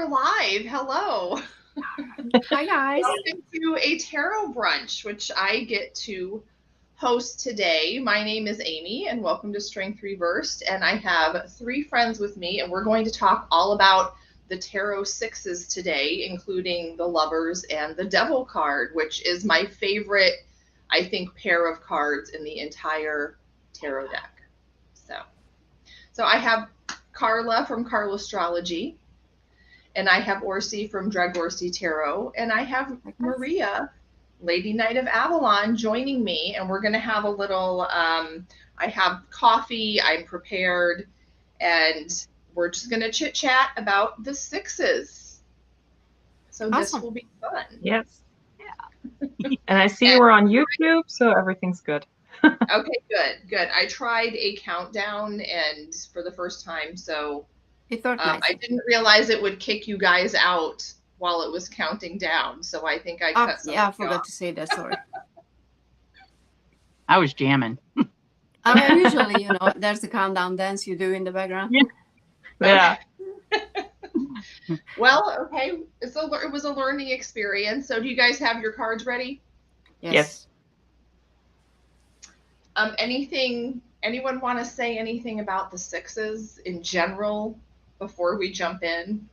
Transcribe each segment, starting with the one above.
we're live. Hello. Hi, guys. Welcome to a tarot brunch, which I get to host today. My name is Amy, and welcome to Strength Reversed. And I have three friends with me, and we're going to talk all about the tarot sixes today, including the Lovers and the Devil card, which is my favorite, I think, pair of cards in the entire tarot deck. So I have Carla from Carla Astrology, and I have Orsi from Drag Orsi Tarot, and I have Maria, Lady Knight of Avalon, joining me, and we're going to have a little, I have coffee, I'm prepared, and we're just going to chit-chat about the sixes. So This will be fun. Yes. Yeah. And I see we're on YouTube, so everything's good. Okay, good. I tried a countdown and for the first time, so it nice. I didn't realize it would kick you guys out while it was counting down, so I think I cut something I forgot off. to say that, sorry. I was jamming. Usually, there's the countdown dance you do in the background. Yeah. Well, okay, it was a learning experience. So do you guys have your cards ready? Yes. Anyone want to say anything about the sixes in general before we jump in?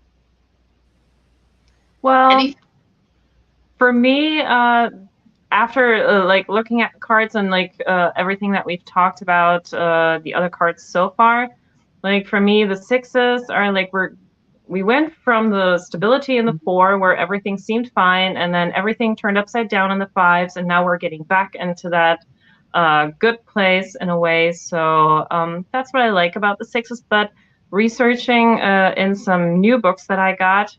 Well, for me, after looking at cards and everything that we've talked about, the other cards so far, for me, the sixes are we went from the stability in the four where everything seemed fine, and then everything turned upside down in the fives, and now we're getting back into that good place in a way. So that's what I like about the sixes. But researching in some new books that I got,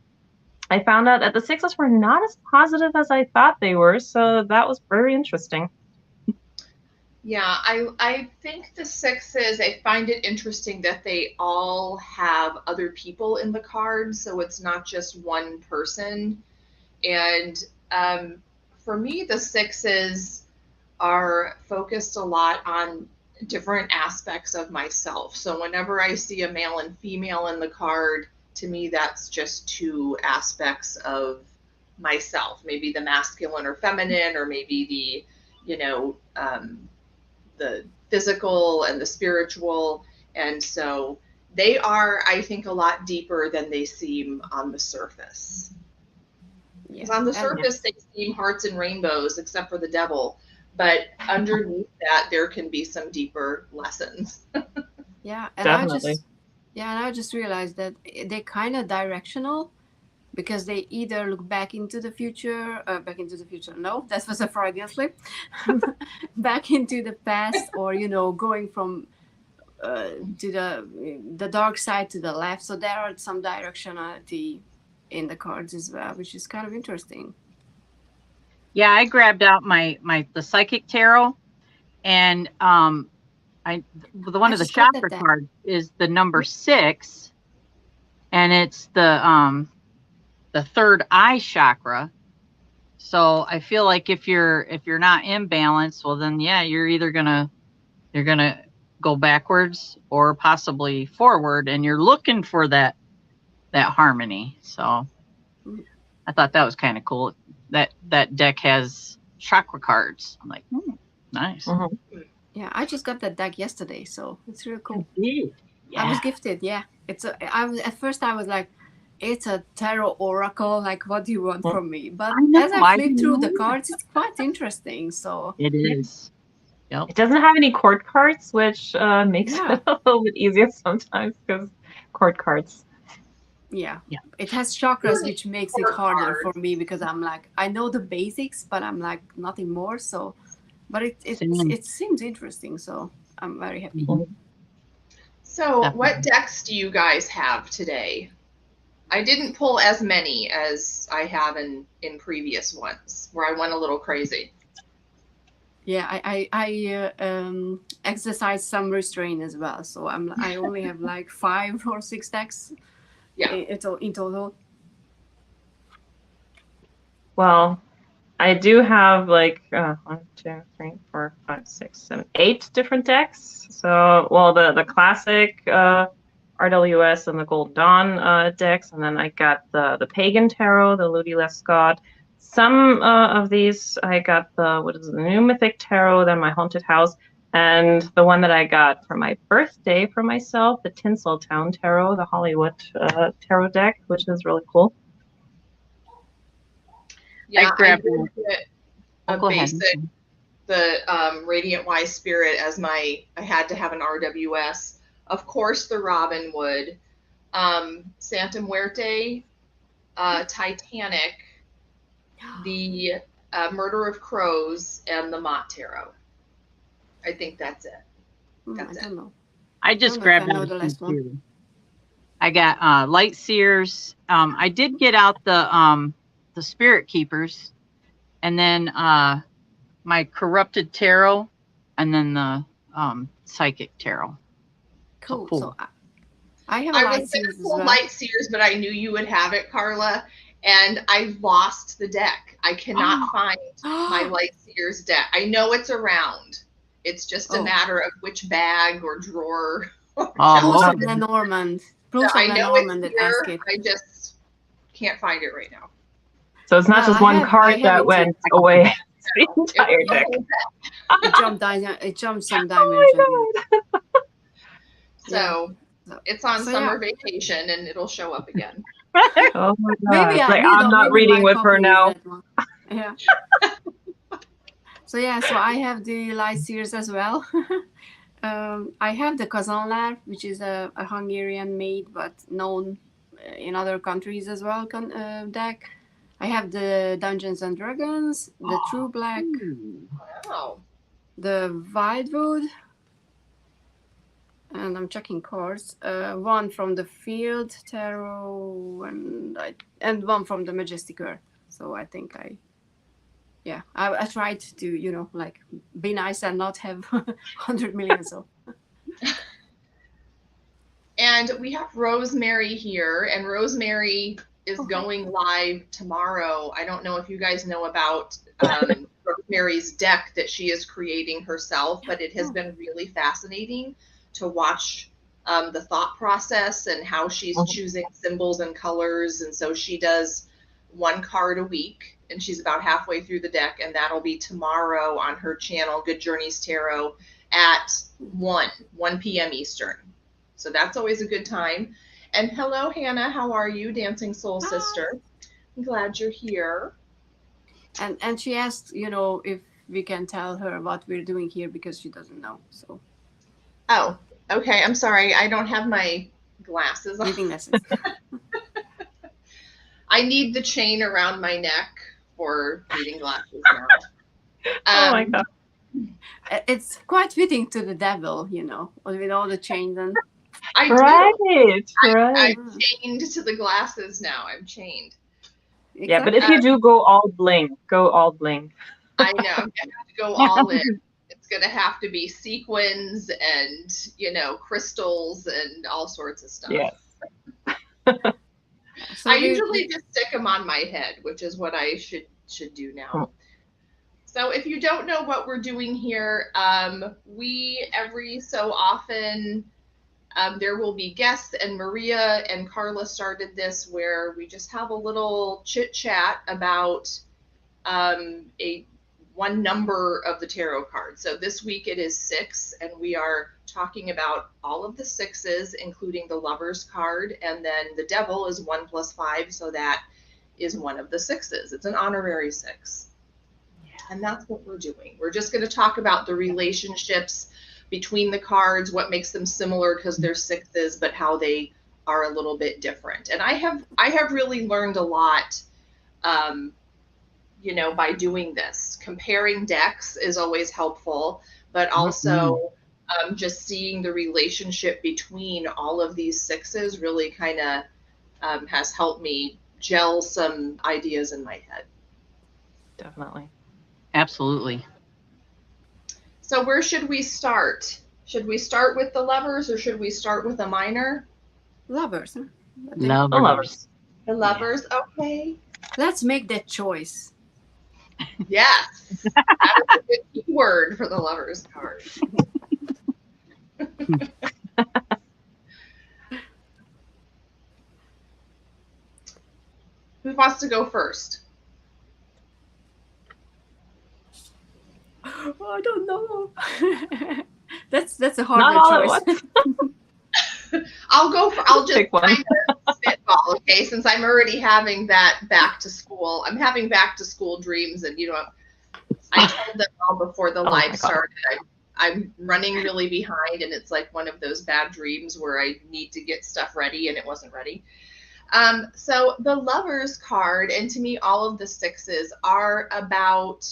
I found out that the sixes were not as positive as I thought they were. So that was very interesting. Yeah, I think the sixes, I find it interesting that they all have other people in the cards, so it's not just one person. And for me, the sixes are focused a lot on different aspects of myself. So whenever I see a male and female in the card, to me, that's just two aspects of myself, maybe the masculine or feminine, or maybe the physical and the spiritual. And so they are, I think, a lot deeper than they seem on the surface. Because on the surface, they seem hearts and rainbows, except for the devil. But underneath that, there can be some deeper lessons. Yeah, and definitely. I just realized that they're kind of directional, because they either look back into the future. No, that was a Freudian slip. Back into the past, or going from to the dark side to the left. So there are some directionality in the cards as well, which is kind of interesting. Yeah, I grabbed out the psychic tarot, and one of the chakra cards is the number 6, and it's the third eye chakra. So I feel like if you're not in balance, well then you're either gonna go backwards or possibly forward, and you're looking for that harmony. So I thought that was kind of cool. That deck has chakra cards. I'm like, nice. Mm-hmm. Yeah, I just got that deck yesterday, so it's really cool. Indeed. Yeah. I was gifted. Yeah, at first I was like, it's a tarot oracle. Like, what do you want from me? But as I flip through the cards, it's quite interesting. So it is. Yep. It doesn't have any court cards, which makes it a little bit easier sometimes, because court cards. Yeah. It has chakras, which makes it harder for me, because I'm like, I know the basics, but I'm like nothing more. So, but it seems interesting. So I'm very happy. So what decks do you guys have today? I didn't pull as many as I have in previous ones, where I went a little crazy. Yeah, I exercise some restraint as well. So I only have like 5 or 6 decks. Yeah. In total. Well, I do have 1, 2, 3, 4, 5, 6, 7, 8 different decks. So, well, the classic RWS and the Gold Dawn decks, and then I got the Pagan Tarot, the Ludi Lescott. Some of these I got the New Mythic Tarot, then my Haunted House, and the one that I got for my birthday for myself, the Tinseltown Tarot, the Hollywood tarot deck, which is really cool. Yeah, I grabbed did get a go ahead. basic, the Radiant Wise Spirit as I had to have an RWS. Of course, the Robin Wood, Santa Muerte, Titanic, the Murder of Crows, and the Mott Tarot. I think that's it. That's I don't know. I just I don't grabbed know if I know out the a last few one. too. I got Light Seers. I did get out the Spirit Keepers, and then my Corrupted Tarot, and then the Psychic Tarot. Cool. cool. So I have I Light was Seers going to as pull well. Light Seers, but I knew you would have it, Carla, and I lost the deck. I cannot find my Light Seers deck. I know it's around. It's just a matter of which bag or drawer. Bruce Oh, of Lenormand. So Bruce of I know Lenormand it's that asked here. it. I just can't find it right now. So it's not Well, just I one have- I card have that it went too. away. It's the It entire was the deck. whole deck. It jumped some Oh dimension. my god. So Yeah. it's on So, summer yeah. vacation, and it'll show up again. Oh my god. Maybe Like, I'm not maybe reading my with her copy is now. that one. Yeah. So yeah, so I have the Light Seers as well. I have the Kazanlar, which is a Hungarian made but known in other countries as well deck. I have the Dungeons and Dragons, the True Black, Wow. the Wildwood, and I'm checking cards. One from the Field Tarot, and one from the Majestic Earth. So I think I tried to like be nice and not have 100 million. So And we have Rosemary here, and Rosemary is going live tomorrow. I don't know if you guys know about Rosemary's deck that she is creating herself, but it has been really fascinating to watch the thought process and how she's choosing symbols and colors. And so she does one card a week, and she's about halfway through the deck, and that'll be tomorrow on her channel, Good Journeys Tarot, at 1 p.m. Eastern. So that's always a good time. And hello, Hannah. How are you, Dancing Soul Sister? I'm glad you're here. and she asked, if we can tell her what we're doing here because she doesn't know. So Oh, okay. I'm sorry. I don't have my glasses on. reading lessons. I need the chain around my neck for reading glasses now. Oh my god. It's quite fitting to the devil, with all the chains and. I do. Right. I'm chained to the glasses now. I'm chained. Exactly. Yeah, but if you do go all bling, go all bling. I know. I'm going to have to go all in. It's going to have to be sequins and, crystals and all sorts of stuff. Yes. So I usually just stick them on my head, which is what I should do now. So if you don't know what we're doing here, we every so often, there will be guests, and Maria and Carla started this where we just have a little chit chat about one number of the tarot cards. So this week it is 6, and we are talking about all of the 6s, including the Lover's card, and then the Devil is 1 + 5, so that is one of the 6s. It's an honorary 6. And that's what we're doing. We're just going to talk about the relationships between the cards, what makes them similar because they're 6s, but how they are a little bit different. And I have really learned a lot, by doing this. Comparing decks is always helpful, but also just seeing the relationship between all of these 6s really kind of has helped me gel some ideas in my head. Definitely. Absolutely. So where should we start? Should we start with the Lovers, or should we start with a minor? Lovers. Huh? The Lovers. The Lovers, okay. Let's make that choice. Yes. That is a good keyword for the Lovers card. Who wants to go first? Oh, I don't know. That's a hard Not all choice. at once. I'll just Pick one. kind of spitball, okay? Since I'm already having that back to school. I'm having back to school dreams, and I told them all before the live started. I'm running really behind, and it's like one of those bad dreams where I need to get stuff ready and it wasn't ready. So the Lovers card, and to me, all of the sixes are about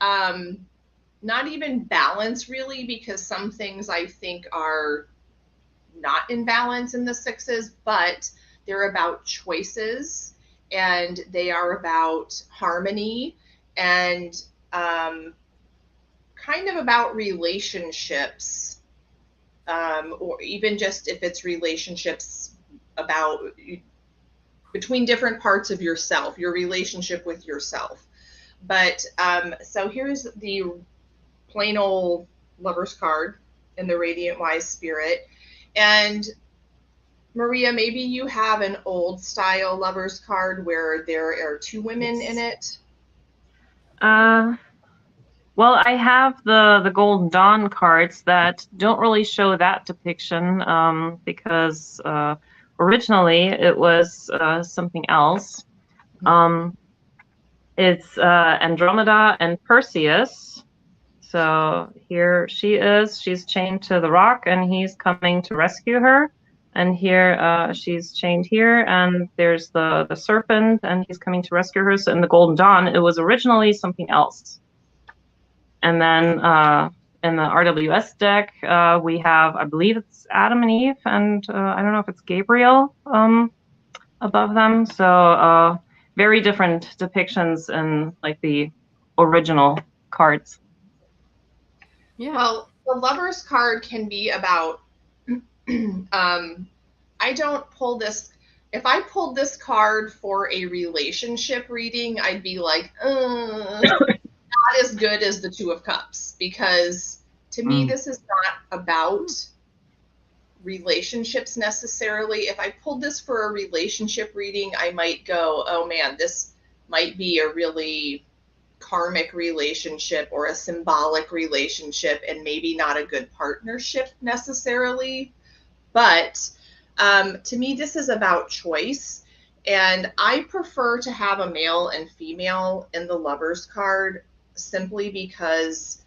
not even balance really, because some things I think are not in balance in the sixes, but they're about choices, and they are about harmony, and kind of about relationships, or even just if it's relationships about between different parts of yourself, your relationship with yourself. But so here's the plain old Lovers card in the Radiant Wise Spirit. And Maria, maybe you have an old style Lovers card where there are two women in it. Well, I have the Golden Dawn cards that don't really show that depiction because originally it was something else. It's Andromeda and Perseus. So here she is. She's chained to the rock, and he's coming to rescue her. And here she's chained here, and there's the serpent, and he's coming to rescue her. So in the Golden Dawn, it was originally something else. And then in the RWS deck, we have, I believe it's Adam and Eve, and I don't know if it's Gabriel above them. So very different depictions in like the original cards. Yeah. Well, the Lovers card can be about, I don't pull this, if I pulled this card for a relationship reading, I'd be like, not as good as the Two of Cups, because to me, this is not about relationships necessarily. If I pulled this for a relationship reading, I might go, oh man, this might be a really karmic relationship or a symbolic relationship, and maybe not a good partnership necessarily. But to me, this is about choice. And I prefer to have a male and female in the Lovers card simply because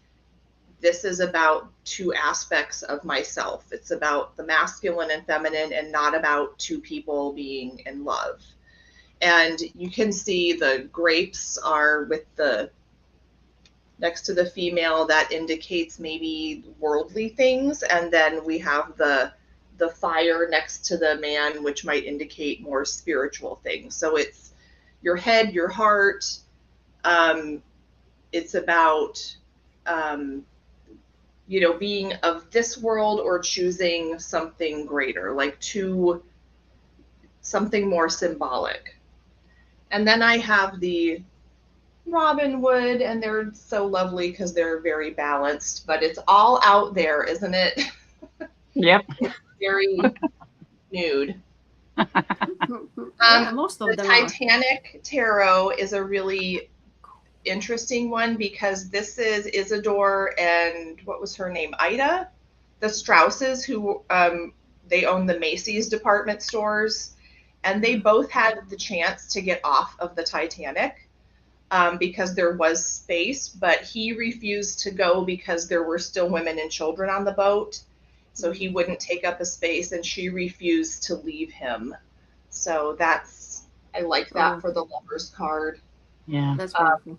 this is about two aspects of myself. It's about the masculine and feminine, and not about two people being in love. And you can see the grapes are with the next to the female. That indicates maybe worldly things. And then we have the fire next to the man, which might indicate more spiritual things. So it's your head, your heart. It's about, being of this world or choosing something greater, like something more symbolic. And then I have the Robin Wood, and they're so lovely because they're very balanced, but it's all out there, isn't it? Yep. It's very nude. Yeah, most of the them Titanic Tarot is a really interesting one because this is Isidore and what was her name? Ida, the Strausses, who they own the Macy's department stores, and they both had the chance to get off of the Titanic because there was space, but he refused to go because there were still women and children on the boat. So he wouldn't take up a space, and she refused to leave him. So I like that for the Lovers card. Yeah. That's wonderful.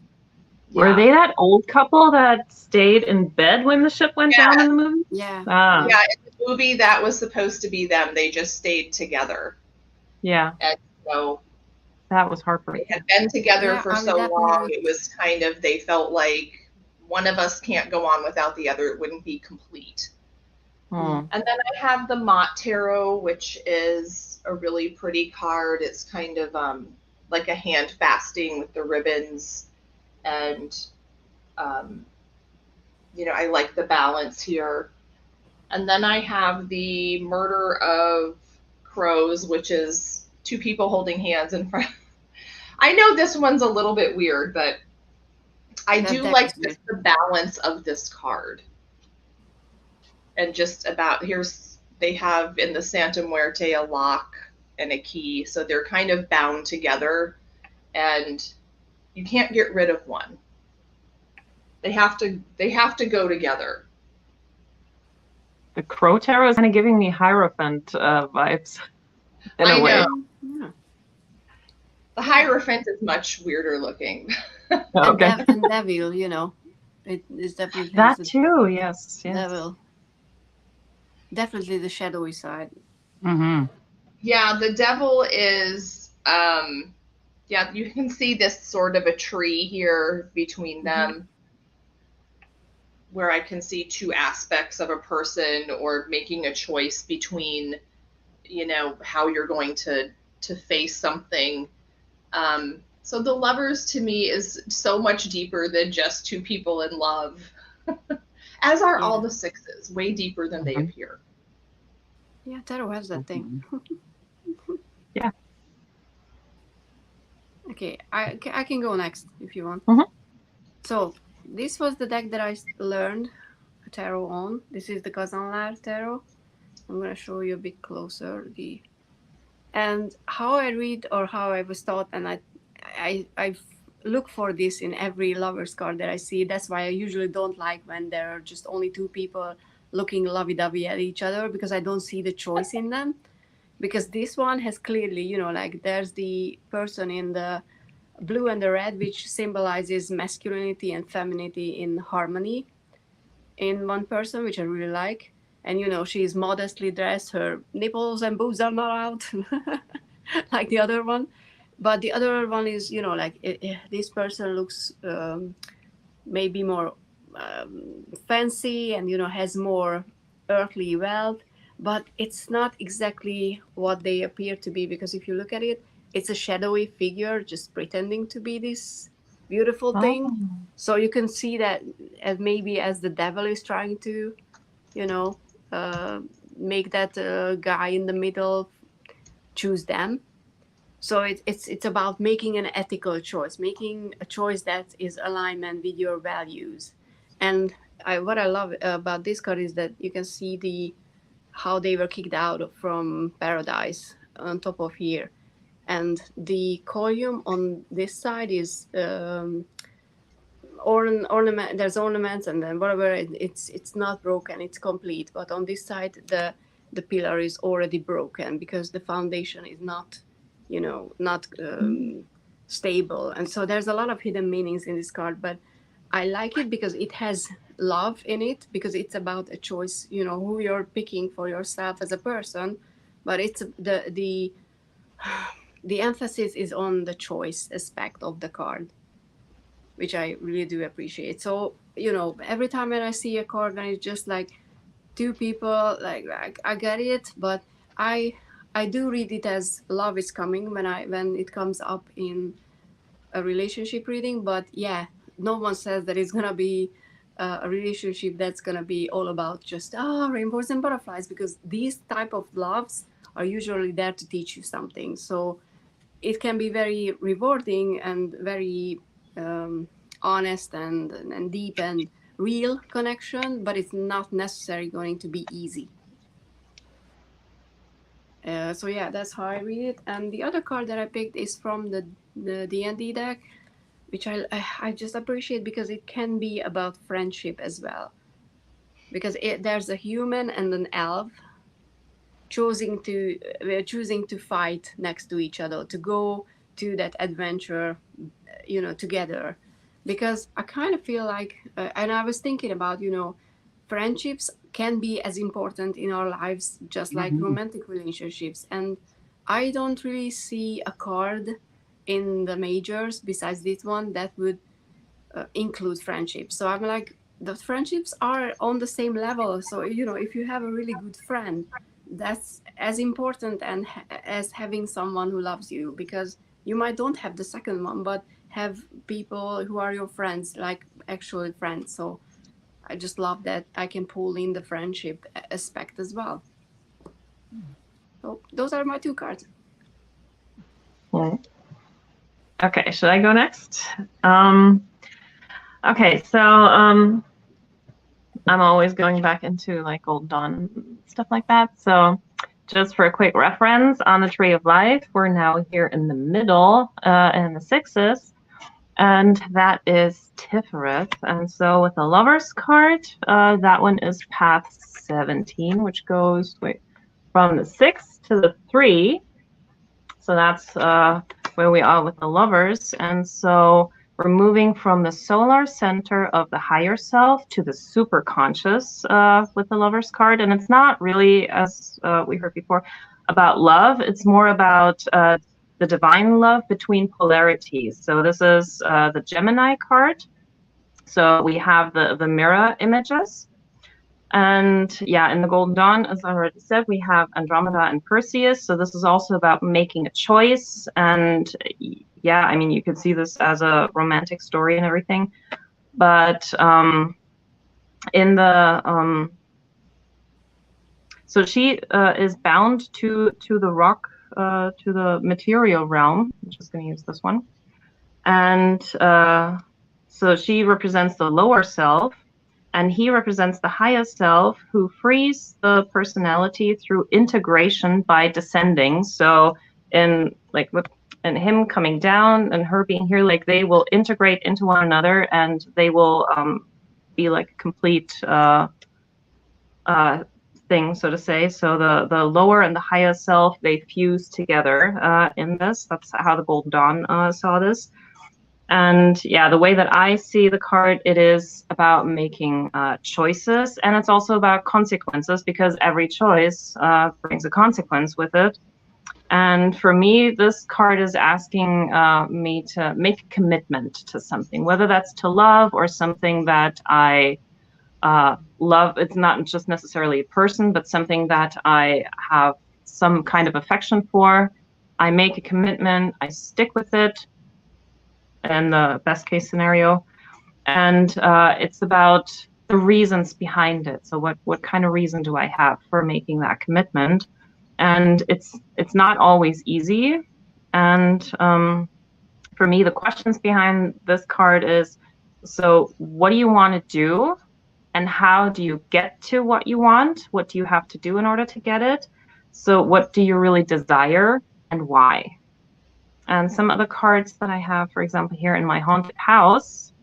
Were they that old couple that stayed in bed when the ship went down in the movie? Yeah. Yeah, in the movie that was supposed to be them. They just stayed together. Yeah. And so that was heartbreaking. They had been together for so long. It was kind of, they felt like one of us can't go on without the other. It wouldn't be complete. And then I have the Mott Tarot, which is a really pretty card. It's kind of like a hand fasting with the ribbons. And, I like the balance here. And then I have the Murder of Crows, which is two people holding hands in front. I know this one's a little bit weird, but I That do deck like is weird. the balance of this card. And just about, they have in the Santa Muerte a lock and a key, so they're kind of bound together, and you can't get rid of one. They have to go together. The Crow Tarot is kind of giving me Hierophant vibes in a way. Yeah. The Hierophant is much weirder looking. Okay. And Devil, you know, it is definitely That too, yes. Devil. Definitely the shadowy side. Mm-hmm. Yeah, the Devil is, yeah, you can see this sort of a tree here between them, where I can see two aspects of a person, or making a choice between, how you're going to face something. So the Lovers to me is so much deeper than just two people in love, as are all the sixes, way deeper than they appear. Yeah, tarot has that thing. Yeah. Okay, I can go next if you want. Mhm. So this was the deck that I learned tarot on. This is the Kazanlar tarot. I'm gonna show you a bit closer and how I read, or how I was taught, and I look for this in every lover's card that I see. That's why I usually don't like when there are just only two people looking lovey-dovey at each other, because I don't see the choice in them. Because this one has clearly, like there's the person in the blue and the red, which symbolizes masculinity and femininity in harmony in one person, which I really like. And she's modestly dressed, her nipples and boobs are not out like the other one. But the other one is, like this person looks maybe more fancy, and has more earthly wealth, but it's not exactly what they appear to be, because if you look at it, it's a shadowy figure just pretending to be this beautiful thing. So you can see that as maybe as the devil is trying to you know make that guy in the middle choose them. So it's about making an ethical choice, making a choice that is alignment with your values. And what I love about this card is that you can see how they were kicked out from paradise on top of here, and the column on this side is ornament. There's ornaments, and then whatever. It's not broken. It's complete. But on this side, the pillar is already broken because the foundation is not, not stable. And so there's a lot of hidden meanings in this card. But I like it because it has love in it, because it's about a choice. Who you're picking for yourself as a person. But it's the emphasis is on the choice aspect of the card, which I really do appreciate. So, every time when I see a card when it's just like two people, like I get it, but I do read it as love is coming when it comes up in a relationship reading. But yeah, no one says that it's gonna be a relationship that's gonna be all about just rainbows and butterflies, because these type of loves are usually there to teach you something. So it can be very rewarding and very honest and deep and real connection, but it's not necessarily going to be easy. So yeah, that's how I read it. And the other card that I picked is from the D&D deck, which I just appreciate because it can be about friendship as well. Because there's a human and an elf choosing to fight next to each other, to go to that adventure, together. Because I kind of feel like, and I was thinking about, friendships can be as important in our lives, just like romantic relationships. And I don't really see a card in the majors besides this one that would include friendships. So I'm like, the friendships are on the same level. So, if you have a really good friend, that's as important as having someone who loves you, because you might don't have the second one, but have people who are your friends, like actual friends. So I just love that I can pull in the friendship aspect as well. So those are my two cards. Right. Okay, should I go next? Okay, so I'm always going back into like Old Dawn stuff like that. So just for a quick reference, on the Tree of Life, we're now here in the middle, in the sixes, and that is Tiferet. And so with the Lover's card, that one is path 17, which goes from the 6 to the 3. So that's where we are with the Lovers. And so we're moving from the solar center of the higher self to the super conscious with the Lover's card. And it's not really, as we heard before, about love. It's more about the divine love between polarities. So this is the Gemini card. So we have the mirror images. And yeah, in the Golden Dawn, as I already said, we have Andromeda and Perseus. So this is also about making a choice. And yeah, I mean, you could see this as a romantic story and everything. But in the so she is bound to the rock, to the material realm. I'm just going to use this one. And so she represents the lower self. And he represents the highest self, who frees the personality through integration by descending. So in like and him coming down and her being here, like they will integrate into one another, and they will be like a complete thing, so to say. So the lower and the highest self, they fuse together in this. That's how the Golden Dawn saw this. And yeah, the way that I see the card, it is about making choices, and it's also about consequences, because every choice brings a consequence with it. And for me, this card is asking me to make a commitment to something, whether that's to love or something that I love. It's not just necessarily a person, but something that I have some kind of affection for. I make a commitment, I stick with it, in the best case scenario, and it's about the reasons behind it. So what kind of reason do I have for making that commitment? And it's not always easy. And for me, the questions behind this card is, so what do you want to do, and how do you get to what you want? What do you have to do in order to get it? So what do you really desire, and why? And some other cards that I have, for example, here in my haunted house.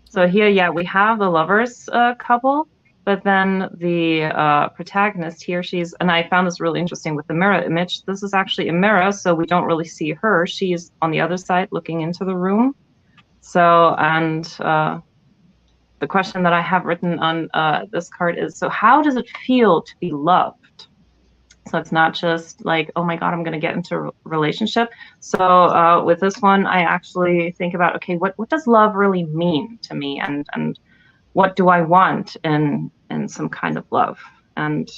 So here, yeah, we have the lovers couple, but then the protagonist here, and I found this really interesting with the mirror image. This is actually a mirror, so we don't really see her. She's on the other side looking into the room. So, and the question that I have written on this card is, so how does it feel to be loved? So it's not just like, oh my God, I'm going to get into a relationship. So with this one, I actually think about, okay, what does love really mean to me? And what do I want in some kind of love? And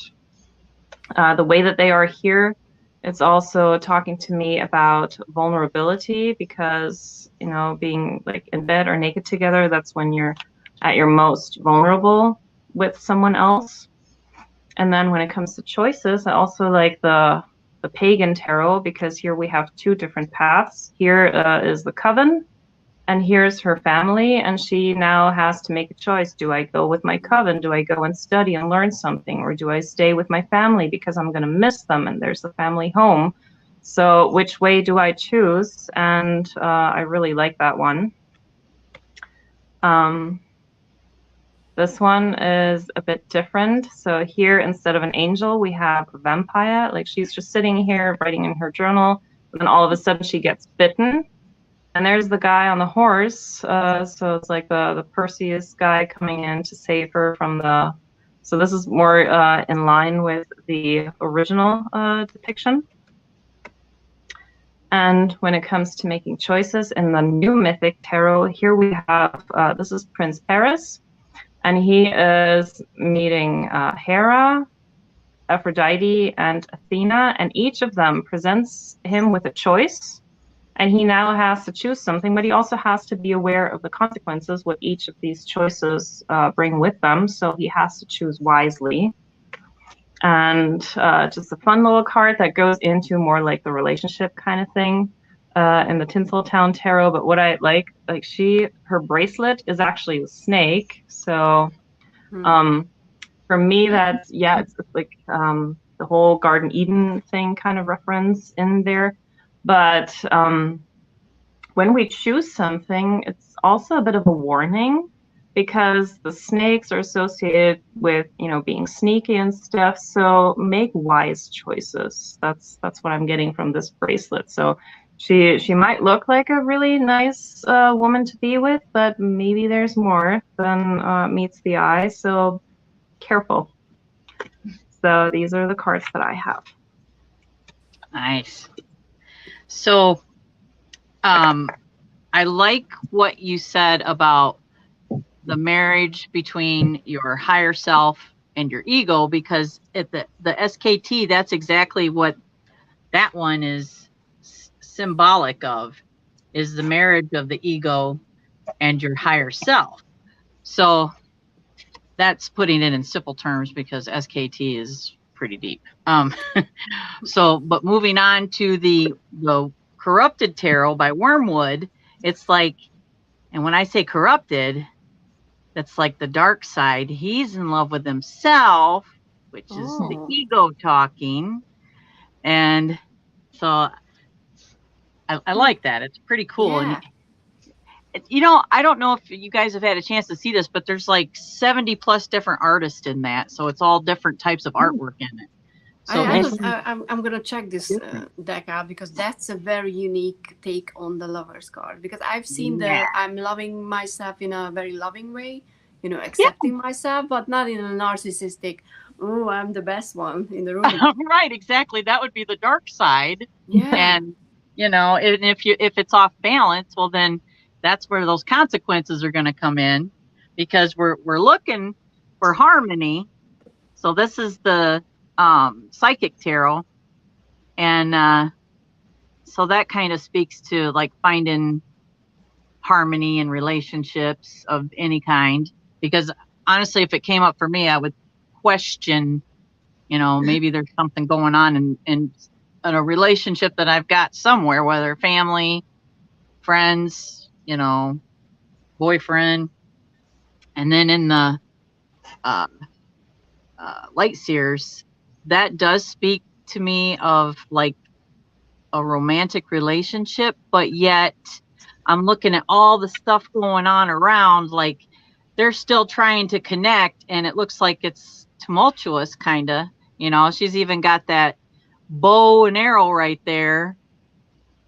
the way that they are here, it's also talking to me about vulnerability, because, you know, being like in bed or naked together, that's when you're at your most vulnerable with someone else. And then when it comes to choices, I also like the pagan tarot, because here we have two different paths. Here is the coven, and here's her family, and she now has to make a choice. Do I go with my coven? Do I go and study and learn something? Or do I stay with my family because I'm going to miss them and there's the family home? So which way do I choose? And I really like that one. This one is a bit different. So here, instead of an angel, we have a vampire. Like, she's just sitting here writing in her journal, and then all of a sudden she gets bitten. And there's the guy on the horse. So it's like the Perseus guy coming in to save her from the... So this is more in line with the original depiction. And when it comes to making choices in the new mythic tarot, here we have, this is Prince Paris. And he is meeting Hera, Aphrodite, and Athena, and each of them presents him with a choice. And he now has to choose something, but he also has to be aware of the consequences, what each of these choices bring with them. So he has to choose wisely. And just a fun little card that goes into more like the relationship kind of thing. in the Tinseltown Tarot, but what I like her bracelet is actually a snake. So for me, that's, yeah, it's like the whole Garden Eden thing kind of reference in there. But when we choose something, it's also a bit of a warning, because the snakes are associated with, you know, being sneaky and stuff. So make wise choices. That's what I'm getting from this bracelet. So she might look like a really nice woman to be with, but maybe there's more than meets the eye. So careful. So these are the cards that I have. Nice. So I like what you said about the marriage between your higher self and your ego, because at the SKT, that's exactly what that one is symbolic of, is the marriage of the ego and your higher self. So that's putting it in simple terms, because SKT is pretty deep. So, but moving on to the Corrupted Tarot by Wormwood, it's like, and when I say corrupted, that's like the dark side. He's in love with himself, which is the ego talking. And so I like that. It's pretty cool. Yeah. And, you know, I don't know if you guys have had a chance to see this, but there's like 70 plus different artists in that. So it's all different types of artwork in it. So I'm gonna check this deck out, because that's a very unique take on the Lover's card. Because I've seen I'm loving myself in a very loving way, you know, accepting myself, but not in a narcissistic, oh, I'm the best one in the room. Right, exactly. That would be the dark side. Yeah. And you know, and if it's off balance, well, then that's where those consequences are going to come in, because we're looking for harmony. So this is the Psychic Tarot, and so that kind of speaks to like finding harmony in relationships of any kind, because honestly, if it came up for me, I would question, you know, maybe there's something going on in a relationship that I've got somewhere, whether family, friends, you know, boyfriend. And then in the Light Seers, that does speak to me of like a romantic relationship, but yet I'm looking at all the stuff going on around, like they're still trying to connect, and it looks like it's tumultuous, kind of. You know, she's even got that bow and arrow right there,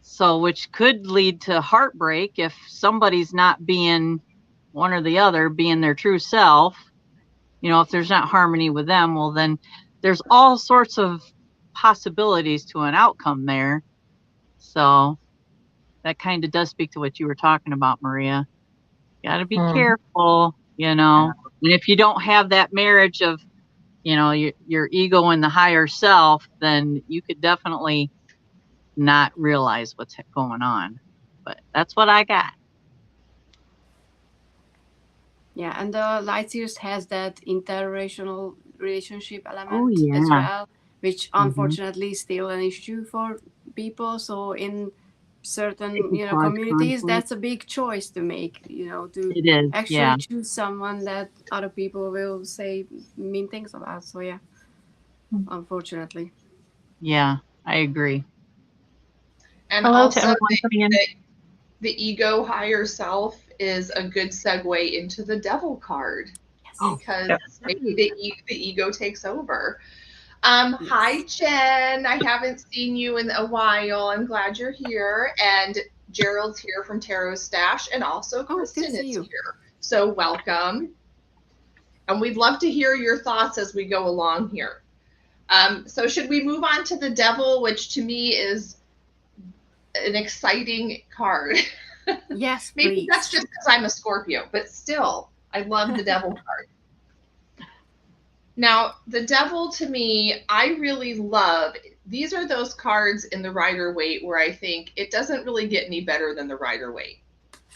so which could lead to heartbreak if somebody's not being one or the other, being their true self. You know, if there's not harmony with them, well, then there's all sorts of possibilities to an outcome there. So that kind of does speak to what you were talking about, Maria. You got to be careful, you know. And if you don't have that marriage of, you know, your ego and the higher self, then you could definitely not realize what's going on. But that's what I got. Yeah, and the Light Series has that interracial relationship element as well, which unfortunately is still an issue for people. So in certain, you know, communities, that's a big choice to make, you know, to actually choose someone that other people will say mean things about. So yeah, unfortunately. Yeah, I agree. And also the ego higher self is a good segue into the Devil card, because maybe the ego takes over. Hi, Jen. I haven't seen you in a while. I'm glad you're here. And Gerald's here from Tarot Stash, and also Kristen is here. So welcome. And we'd love to hear your thoughts as we go along here. So should we move on to the Devil, which to me is an exciting card? Yes, maybe that's just because I'm a Scorpio, but still, I love the Devil card. Now, the Devil, to me, I really love. These are those cards in the Rider-Waite where I think it doesn't really get any better than the Rider-Waite.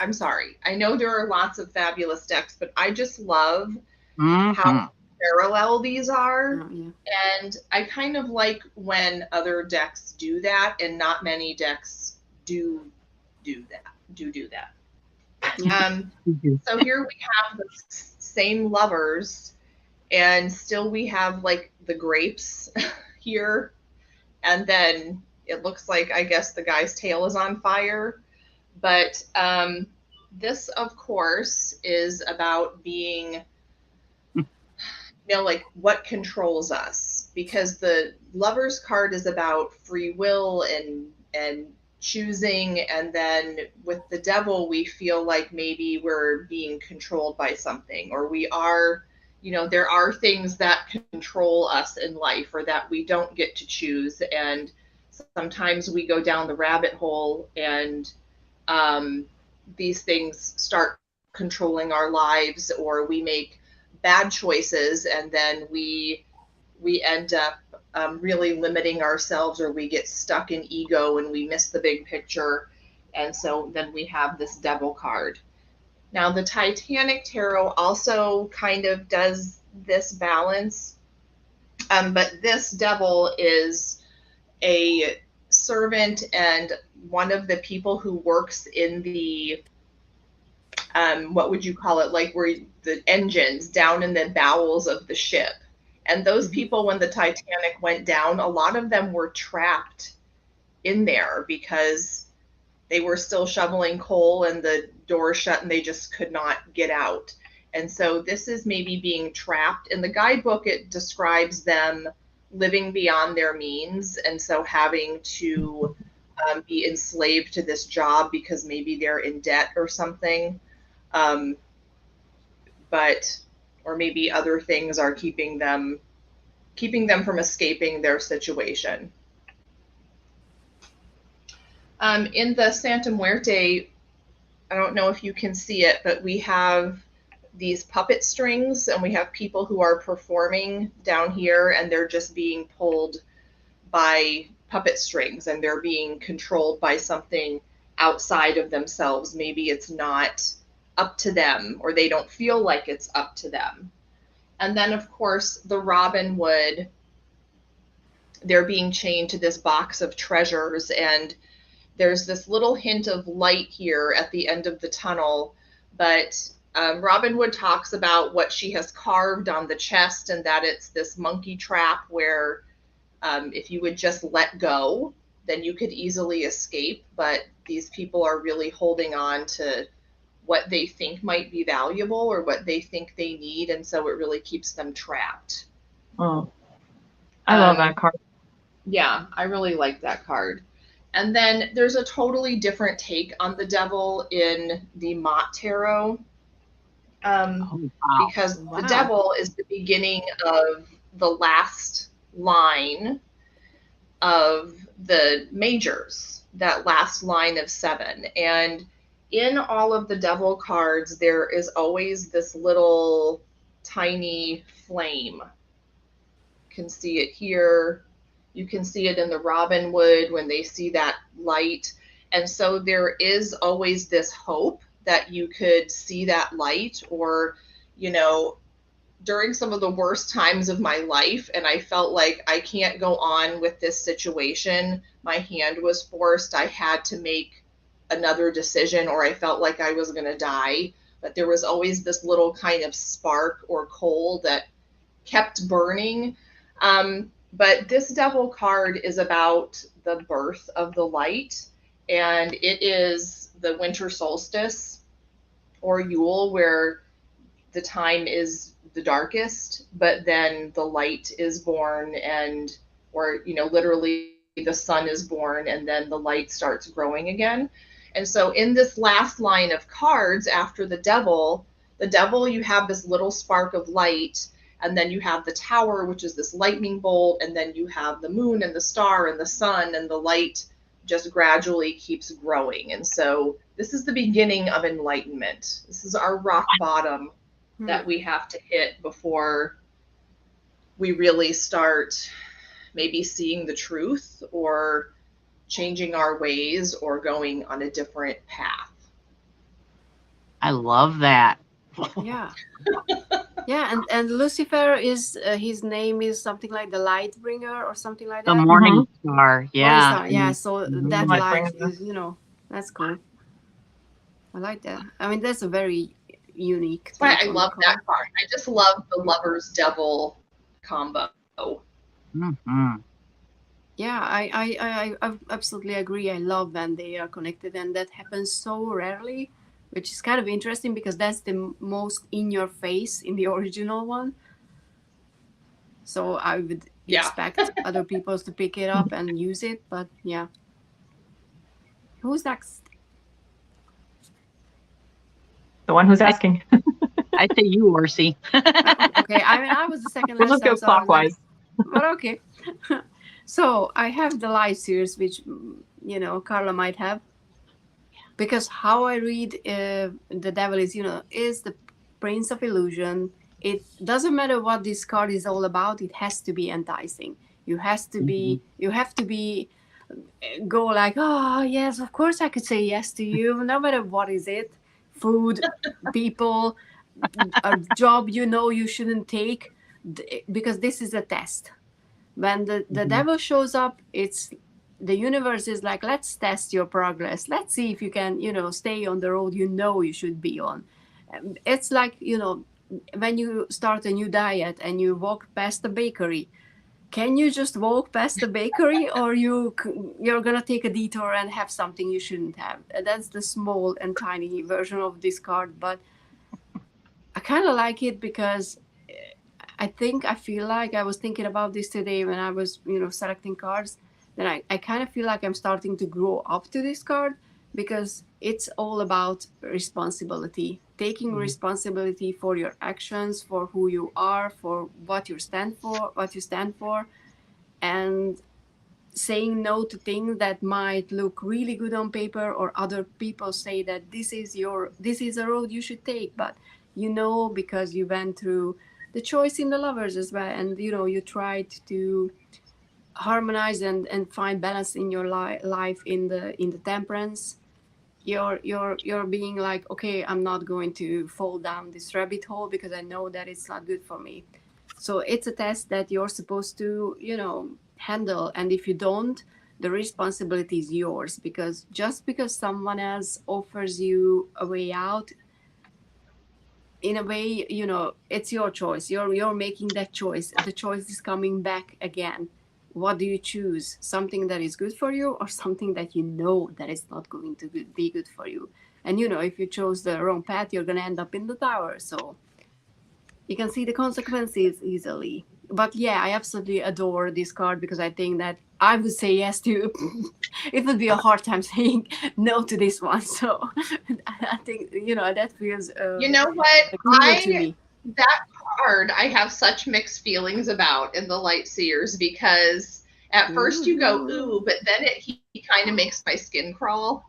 I'm sorry. I know there are lots of fabulous decks, but I just love how parallel these are. And I kind of like when other decks do that, and not many decks do that. Do that. Yeah. So here we have the same lovers, and still we have like the grapes here, and then it looks like, I guess, the guy's tail is on fire. But this, of course, is about being, like what controls us, because the Lover's card is about free will and choosing, and then with the Devil we feel like maybe we're being controlled by something, or we are, there are things that control us in life or that we don't get to choose, and sometimes we go down the rabbit hole, and these things start controlling our lives, or we make bad choices, and then we end up really limiting ourselves, or we get stuck in ego and we miss the big picture. And so then we have this Devil card. Now the Titanic Tarot also kind of does this balance, but this Devil is a servant and one of the people who works in the what would you call it, like where the engines down in the bowels of the ship. And those people, when the Titanic went down, a lot of them were trapped in there because they were still shoveling coal and the door shut and they just could not get out. And so this is maybe being trapped. In the guidebook, it describes them living beyond their means, and so having to be enslaved to this job because maybe they're in debt or something. Or maybe other things are keeping them from escaping their situation. In the Santa Muerte, I don't know if you can see it, but we have these puppet strings, and we have people who are performing down here, and they're just being pulled by puppet strings, and they're being controlled by something outside of themselves. Maybe it's not up to them, or they don't feel like it's up to them. And then, of course, the Robin Wood, they're being chained to this box of treasures, and there's this little hint of light here at the end of the tunnel, but Robin Wood talks about what she has carved on the chest, and that it's this monkey trap where if you would just let go, then you could easily escape, but these people are really holding on to what they think might be valuable or what they think they need, and so it really keeps them trapped. Oh, I love that card. Yeah, I really like that card. And then there's a totally different take on the Devil in the Mott Tarot, because the Devil is the beginning of the last line of the majors, that last line of 7. And in all of the Devil cards, there is always this little tiny flame. You can see it here. You can see it in the Robin Wood when they see that light. And so there is always this hope that you could see that light, or, during some of the worst times of my life, and I felt like I can't go on with this situation. My hand was forced. I had to make another decision, or I felt like I was going to die. But there was always this little kind of spark or coal that kept burning. But this Devil card is about the birth of the light, and it is the winter solstice or Yule, where the time is the darkest, but then the light is born, and, or, literally the sun is born, and then the light starts growing again. And so in this last line of cards after the Devil, you have this little spark of light, and then you have the Tower, which is this lightning bolt, and then you have the moon and the star and the sun, and the light just gradually keeps growing. And so this is the beginning of enlightenment. This is our rock bottom that we have to hit before we really start maybe seeing the truth, or changing our ways, or going on a different path. I love that. Yeah. Yeah, and Lucifer is his name is something like the light bringer or something like The that. morning star. Morning Yeah. star, yeah. So I Mhm. that might bring light it up. is, that's cool. I like that. I mean, that's a very unique That's why take I on the love that card. card. I just love the Lover's Devil combo. Mhm. Yeah, I absolutely agree. I love when they are connected, and that happens so rarely, which is kind of interesting because that's the most in your face in the original one. So I would Yeah. expect other people to pick it up and use it, but yeah. Who's next? The one who's I asking. I say you, Orsi. Okay, I mean, I was the second We'll last just time, go so I was next. clockwise. But okay. So I have the light series, which Carla might have, because how I read the devil is the prince of illusion. It doesn't matter what this card is all about. It has to be enticing. Mhm. You have to be go like, oh yes, of course I could say yes to you, no matter what is it, food, people, a job you shouldn't take, because this is a test. When the Mhm. devil shows up, it's the universe is like, let's test your progress, let's see if you can stay on the road you should be on. It's like when you start a new diet and you walk past a bakery, can you just walk past the bakery, or you're gonna take a detour and have something you shouldn't have? That's the small and tiny version of this card, but I kind of like it because I feel like I was thinking about this today when I was, selecting cards. Then I kind of feel like I'm starting to grow up to this card because it's all about responsibility, taking Mhm. responsibility for your actions, for who you are, for what you stand for, and saying no to things that might look really good on paper, or other people say that this is a road you should take, but because you went through the choice in the lovers as well, and you tried to harmonize and find balance in your life in the temperance. You're being like, okay, I'm not going to fall down this rabbit hole because I know that it's not good for me. So it's a test that you're supposed to handle, and if you don't, the responsibility is yours, because just because someone else offers you a way out, in a way, it's your choice. You're making that choice. The choice is coming back again. What do you choose? Something that is good for you, or something that that is not going to be good for you? And if you chose the wrong path, you're gonna end up in the tower. So you can see the consequences easily. But yeah, I absolutely adore this card because I think that I would say yes to. It would be a hard time saying no to this one. So I think that feels You know what? clear to me. That card I have such mixed feelings about in the Light Seers, because at first you go Ooh. ooh, but then he kind of makes my skin crawl.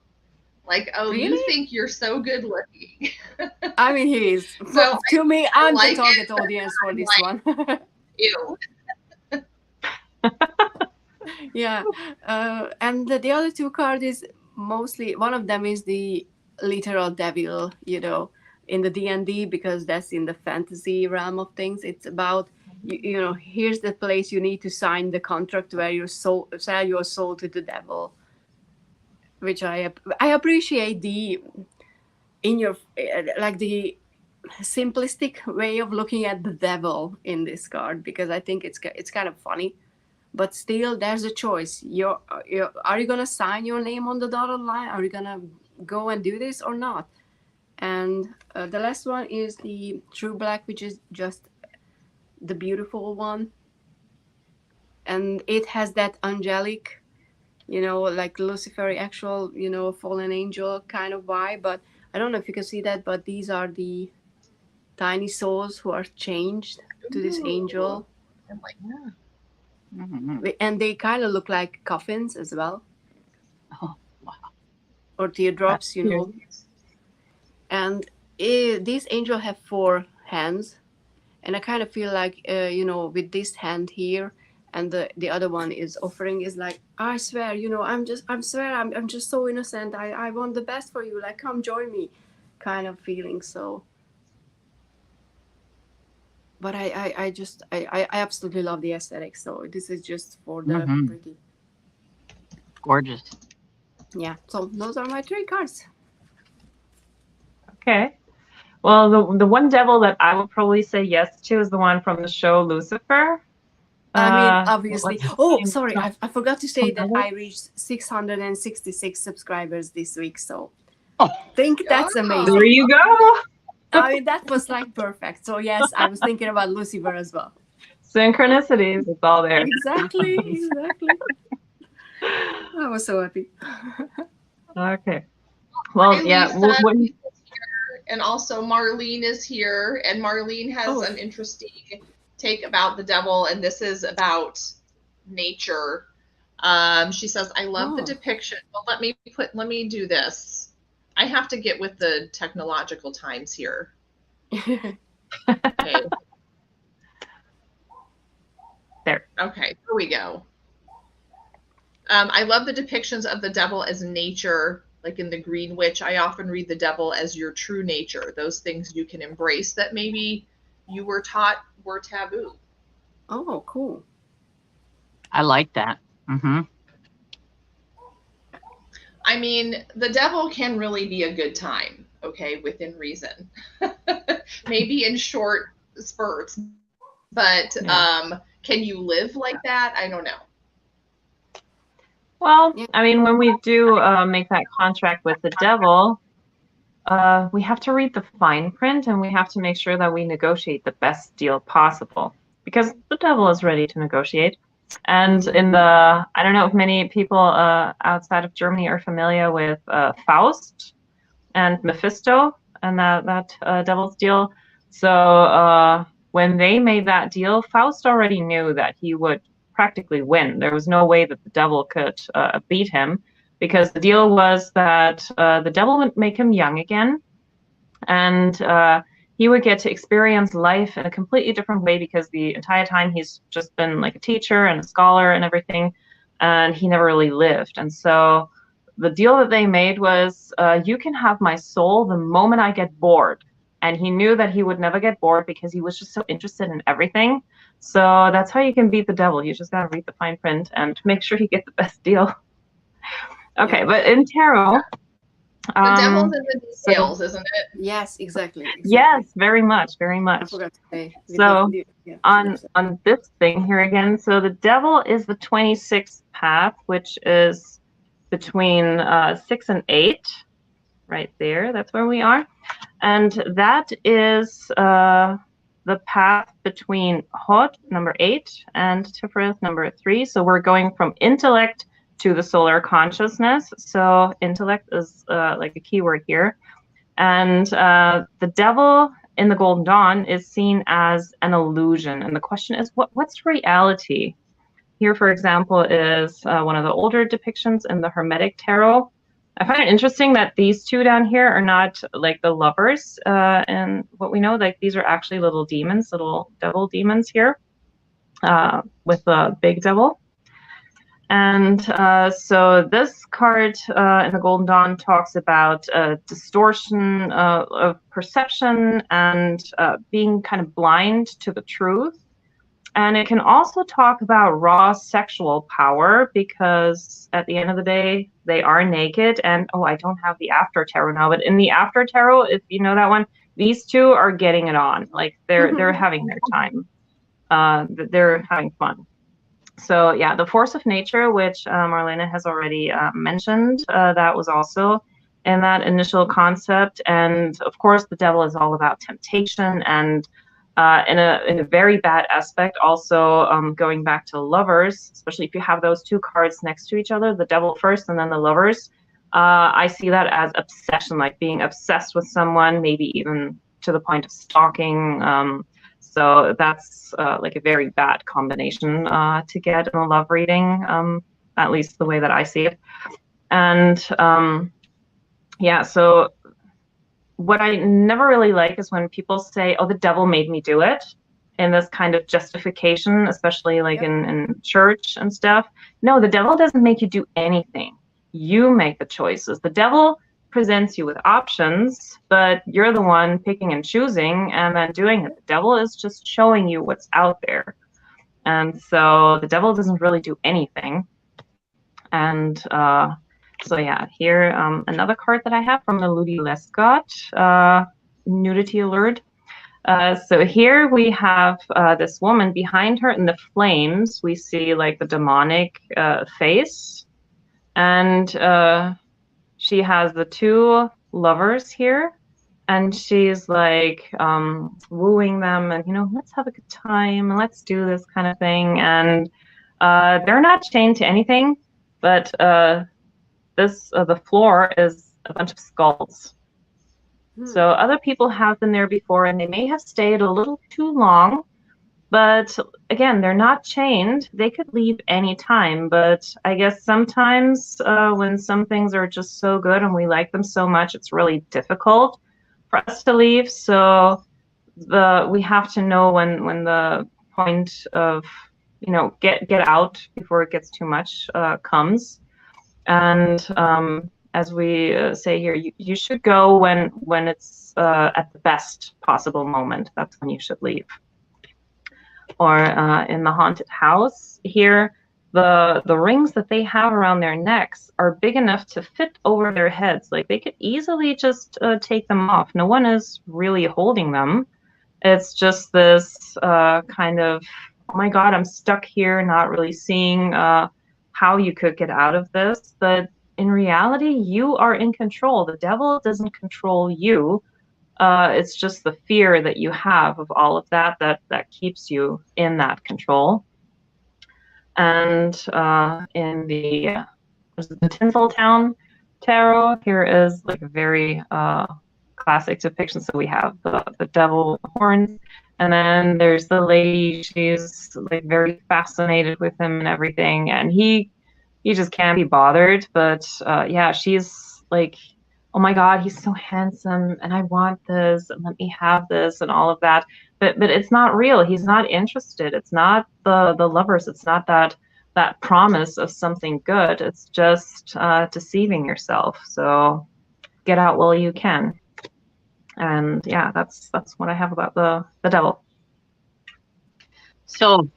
Like, oh, you Really? think you're so good looking. I mean, he is. So To me, I I'm the like it. target audience for I'm this like, one. ew. Yeah. And the other two cards is mostly, one of them is the literal devil, in the D&D, because that's in the fantasy realm of things. It's about, here's the place you need to sign the contract where you sell your soul to the devil, which I appreciate the in your like the simplistic way of looking at the devil in this card, because I think it's kind of funny, but still there's a choice. Are you gonna sign your name on the dotted line? Are you gonna go and do this or not? And the last one is the true black, which is just the beautiful one, and it has that angelic, like Lucifer, actual, fallen angel kind of vibe. But I don't know if you can see that, but these are the tiny souls who are changed to this Ooh. angel, I'm like, yeah. Mhm. and they kind of look like coffins as well, Oh, wow. or That's teardrops, cute. and these angels have 4 hands, and I kind of feel like with this hand here, and the other one is offering, is like, I swear, I'm just so innocent. I want the best for you, like, come join me, kind of feeling. So but I absolutely love the aesthetic. So this is just for the Mhm. pretty. Gorgeous. Yeah. So those are my 3 cards. Okay. Well, the one devil that I would probably say yes to is the one from the show Lucifer. I mean, What's obviously. his Oh, name? sorry, I forgot to say that Another? I reached 666 subscribers this week. So Oh, I think that's There amazing. you go. I mean, that was like perfect. So yes, I was thinking about Lucifer as well. Synchronicities. It's all there. Exactly, exactly. I was so happy. Okay. Well, Hi, yeah. Lisa. What, Lisa's here, and also Marlene is here, and Marlene has Oh. an interesting take about the devil, and this is about nature. She says, "I love the Oh. depiction." Well, let me do this. I have to get with the technological times here. Okay. there. Okay, here we go. I love the depictions of the devil as nature, like in The Green Witch. I often read the devil as your true nature, those things you can embrace that maybe you were taught were taboo. Oh, cool. I like that. Mm-hmm. I mean, the devil can really be a good time, okay, within reason. Maybe in short spurts, but Yeah. can you live like that? I don't know. Well, Yeah. I mean, when we do make that contract with the devil, we have to read the fine print and we have to make sure that we negotiate the best deal possible because the devil is ready to negotiate. And in the, I don't know if many people outside of Germany are familiar with Faust and Mephisto and that devil's deal. So when they made that deal, Faust already knew that he would practically win. There was no way that the devil could beat him because the deal was that the devil would make him young again and he would get to experience life in a completely different way because the entire time he's just been like a teacher and a scholar and everything, and he never really lived. And so the deal that they made was, you can have my soul the moment I get bored. And he knew that he would never get bored because he was just so interested in everything. So that's how you can beat the devil. You just gotta read the fine print and make sure you get the best deal. Okay, Yeah. but in tarot, The devil's in the details, isn't it? Yes, exactly. yes, very much, very I much. forgot to say. So on this thing here again, so the devil is the 26th path, which is between 6 and 8, right there. That's where we are, and that is the path between Hod, number 8, and Tiferet, number 3. So we're going from intellect to the solar consciousness. So intellect is like a keyword here. And the devil in the Golden Dawn is seen as an illusion. And the question is, what's reality? Here, for example, is one of the older depictions in the Hermetic Tarot. I find it interesting that these two down here are not like the lovers. And what we know, like these are actually little demons, little devil demons here with the big devil. And so this card in the Golden Dawn talks about distortion of perception and being kind of blind to the truth. And it can also talk about raw sexual power because at the end of the day, they are naked. And oh, I don't have the After Tarot now, but in the After Tarot, if you know that one, these two are getting it on. Like they're having their time. They're having fun. So yeah, the force of nature, which Marlena has already mentioned, that was also in that initial concept. And of course, the devil is all about temptation and in a very bad aspect, also going back to lovers, especially if you have those two cards next to each other, the devil first and then the lovers. I see that as obsession, like being obsessed with someone, maybe even to the point of stalking. So that's like a very bad combination to get in a love reading, at least the way that I see it. And yeah, so what I never really like is when people say, oh, the devil made me do it, in this kind of justification, especially like in church and stuff. No, the devil doesn't make you do anything. You make the choices. The devil presents you with options, but you're the one picking and choosing and then doing it. The devil is just showing you what's out there. And so the devil doesn't really do anything. And so yeah, here, another card that I have from the Ludi Lescott, Nudity Alert. So here we have this woman behind her in the flames. We see like the demonic face, and she has the two lovers here, and she's like wooing them, and let's have a good time and let's do this kind of thing. And they're not chained to anything, but the floor is a bunch of skulls. So other people have been there before, and they may have stayed a little too long, but again, they're not chained. They could leave any time, but I guess sometimes when some things are just so good and we like them so much, it's really difficult for us to leave. So we have to know when the point of get out before it gets too much comes. And as we say here, you should go when it's at the best possible moment. That's when you should leave. Or in the haunted house here, the rings that they have around their necks are big enough to fit over their heads. Like they could easily just take them off. No one is really holding them. It's just this kind of, oh my God, I'm stuck here, not really seeing how you could get out of this. But in reality, you are in control. The devil doesn't control you. It's just the fear that you have of all of that keeps you in that control. And in the Tinseltown Tarot, here is like a very classic depiction. So we have the devil horns, and then there's the lady. She's like very fascinated with him and everything, and he just can't be bothered. But yeah, she's like, oh my God, he's so handsome, and I want this, and let me have this, and all of that. But it's not real. He's not interested. It's not the lovers. It's not that promise of something good. It's just deceiving yourself. So get out while you can. And yeah, that's what I have about the devil. So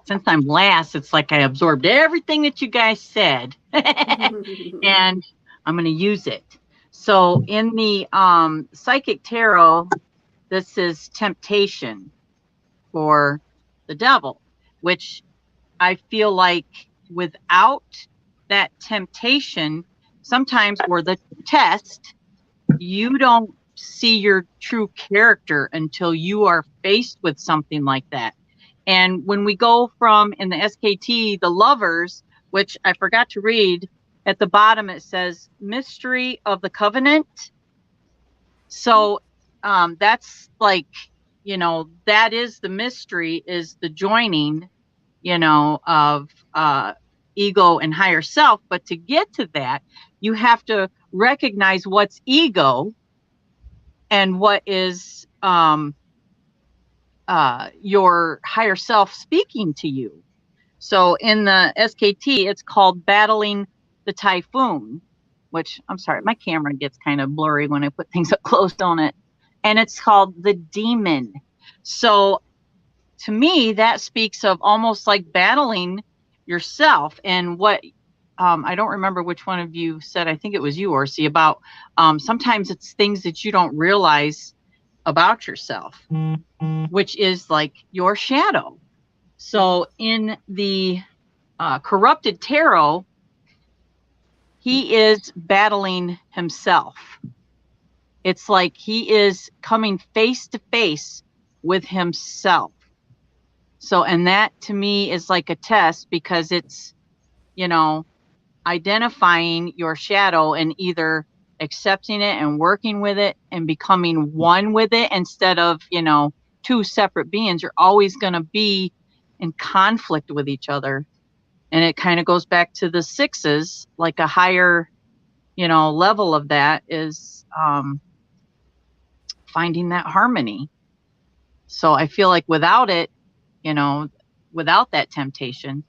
since I'm last, it's like I absorbed everything that you guys said, and I'm going to use it. So in the Psychic Tarot, this is temptation for the devil, which I feel like without that temptation, sometimes, or the test, you don't see your true character until you are faced with something like that. And when we go from, in the SKT, the lovers, which I forgot to read, at the bottom it says mystery of the covenant. So that's like, that is the mystery, is the joining, of ego and higher self. But to get to that, you have to recognize what's ego and what is your higher self speaking to you. So in the SKT, it's called Battling the Typhoon, which, I'm sorry, my camera gets kind of blurry when I put things up close on it. And it's called the Demon. So to me, that speaks of almost like battling yourself. And what I don't remember which one of you said, I think it was you, Orsi, about sometimes it's things that you don't realize about yourself, which is like your shadow. So in the Corrupted Tarot, he is battling himself. It's like he is coming face to face with himself. So, and that to me is like a test, because it's, identifying your shadow and either accepting it and working with it and becoming one with it instead of, two separate beings. You're always going to be in conflict with each other. And it kind of goes back to the sixes, like a higher, level of that is finding that harmony. So I feel like without it, without that temptation,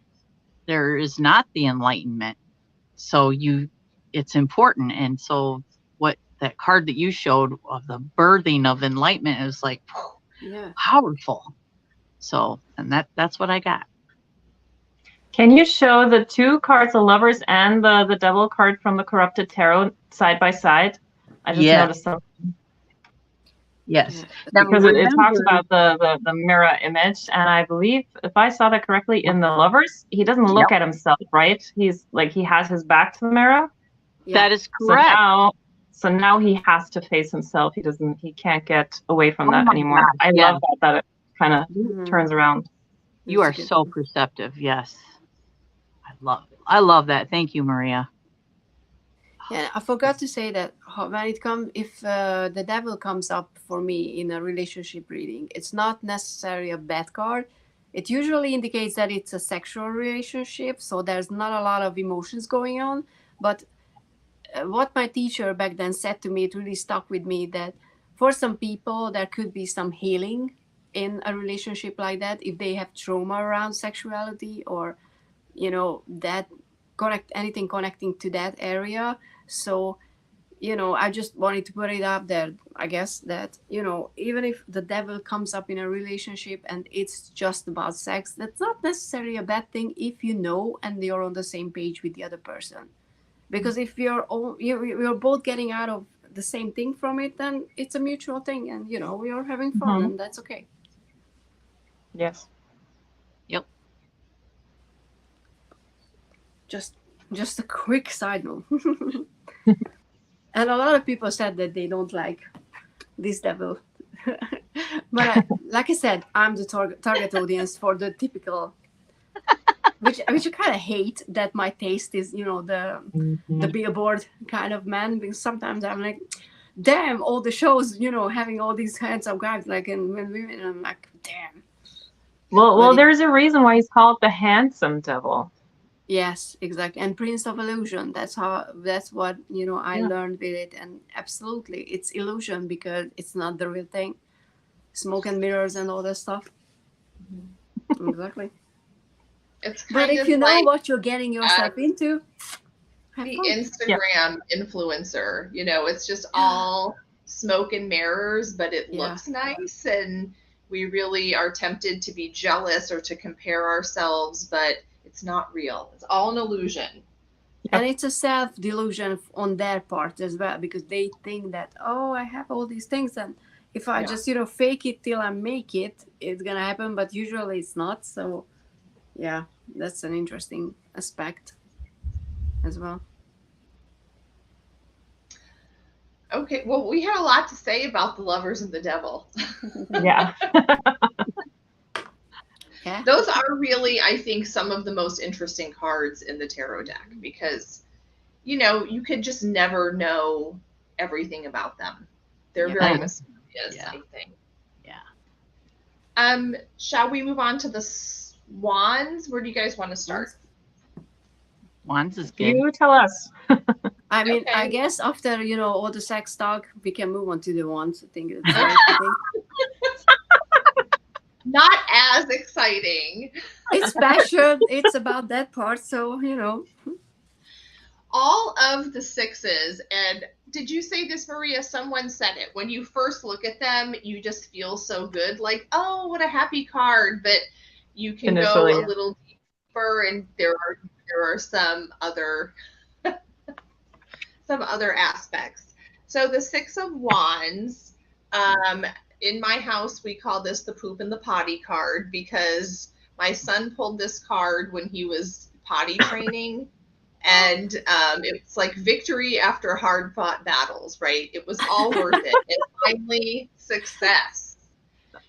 there is not the enlightenment. So you it's important. And so what that card that you showed of the birthing of enlightenment is like powerful. So, and that's what I got. Can you show the two cards, the Lovers and the Devil card from the Corrupted Tarot, side by side? I just noticed something. Yes. Because it talks about the mirror image, and I believe, if I saw that correctly, in the Lovers, he doesn't look at himself, right? He's like, he has his back to the mirror. That is correct. So now he has to face himself. He can't get away from that anymore. God, I love that it kind of turns around. You are so perceptive. Yes. I love that. Thank you, Maria. Yeah, I forgot to say that when it comes, if the devil comes up for me in a relationship reading, it's not necessarily a bad card. It usually indicates that it's a sexual relationship, so there's not a lot of emotions going on. But what my teacher back then said to me, it really stuck with me, that for some people there could be some healing in a relationship like that if they have trauma around sexuality, or that anything connecting to that area. So I just wanted to put it up there, I guess, that even if the devil comes up in a relationship and it's just about sex, that's not necessarily a bad thing if and you're on the same page with the other person. Because if you're both getting out of the same thing from it, then it's a mutual thing, and you're having fun, and that's okay. Yes. Yep. Just a quick side note. And a lot of people said that they don't like this devil. But like I said, I'm the target audience for the typical, which I kind of hate that my taste is, the billboard kind of man. Because sometimes I'm like, damn, all the shows, having all these handsome guys, like, and women, and I'm like, damn. Well, there's a reason why he's called the handsome devil. Yes, exactly. And Prince of Illusion. That's what, I learned with it. And absolutely, it's illusion because it's not the real thing. Smoke and mirrors and all that stuff. Exactly. But if you know what you're getting yourself into, the Instagram influencer, it's just all smoke and mirrors, but it looks nice. And we really are tempted to be jealous or to compare ourselves, but it's not real. It's all an illusion. And it's a self-delusion on their part as well, because they think that, I have all these things, and if I just, fake it till I make it, it's going to happen. But usually it's not. So, yeah, that's an interesting aspect as well. Okay, well, we had a lot to say about the Lovers and the Devil. Yeah. Those are really, I think, some of the most interesting cards in the tarot deck, because, you could just never know everything about them. They're very mysterious, I think. Yeah. Shall we move on to the Wands? Where do you guys want to start? Wands is good. You tell us. I mean, I guess after, all the sex talk, we can move on to the Wands. I think it's not as exciting. It's passion. It's about that part. So, all of the sixes, and did you say this, Maria? Someone said it. When you first look at them, you just feel so good. Like, oh, what a happy card. But you can go a little deeper, and there are some other aspects. So the Six of Wands, in my house, we call this the poop and the potty card, because my son pulled this card when he was potty training, and it's like victory after hard-fought battles, right? It was all worth it. And finally, success.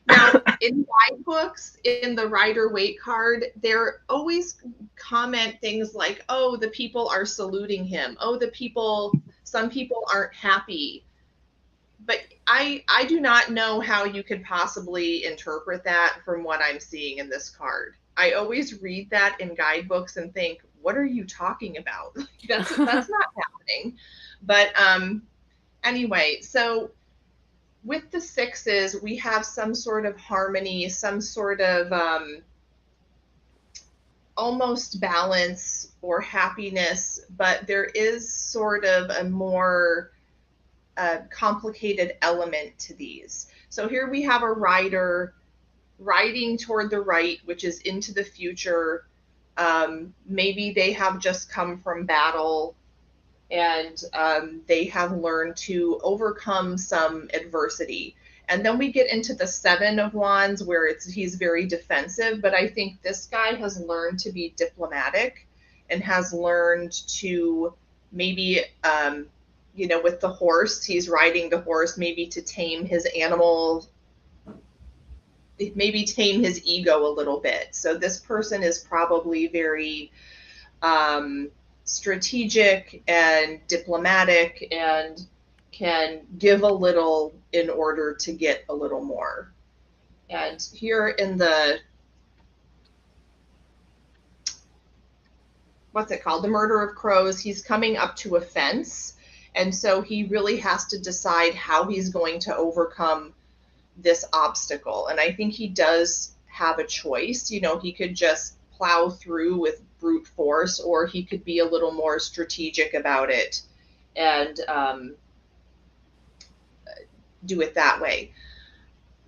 Now, in guidebooks, in the Rider-Waite card, they're always comment things like, oh, the people are saluting him. Oh, some people aren't happy. But I do not know how you could possibly interpret that from what I'm seeing in this card. I always read that in guidebooks and think, what are you talking about? That's not happening. But anyway, so with the sixes, we have some sort of harmony, some sort of almost balance or happiness, but there is sort of a more complicated element to these. So here we have a rider riding toward the right, which is into the future. Maybe they have just come from battle and they have learned to overcome some adversity. And then we get into the Seven of Wands where he's very defensive, but I think this guy has learned to be diplomatic and has learned to maybe, with the horse, he's riding the horse maybe to tame his animal, maybe tame his ego a little bit. So this person is probably very strategic and diplomatic and can give a little in order to get a little more. And here in the, what's it called? The Murder of Crows, he's coming up to a fence. And so he really has to decide how he's going to overcome this obstacle. And I think he does have a choice. He could just plow through with brute force, or he could be a little more strategic about it and do it that way.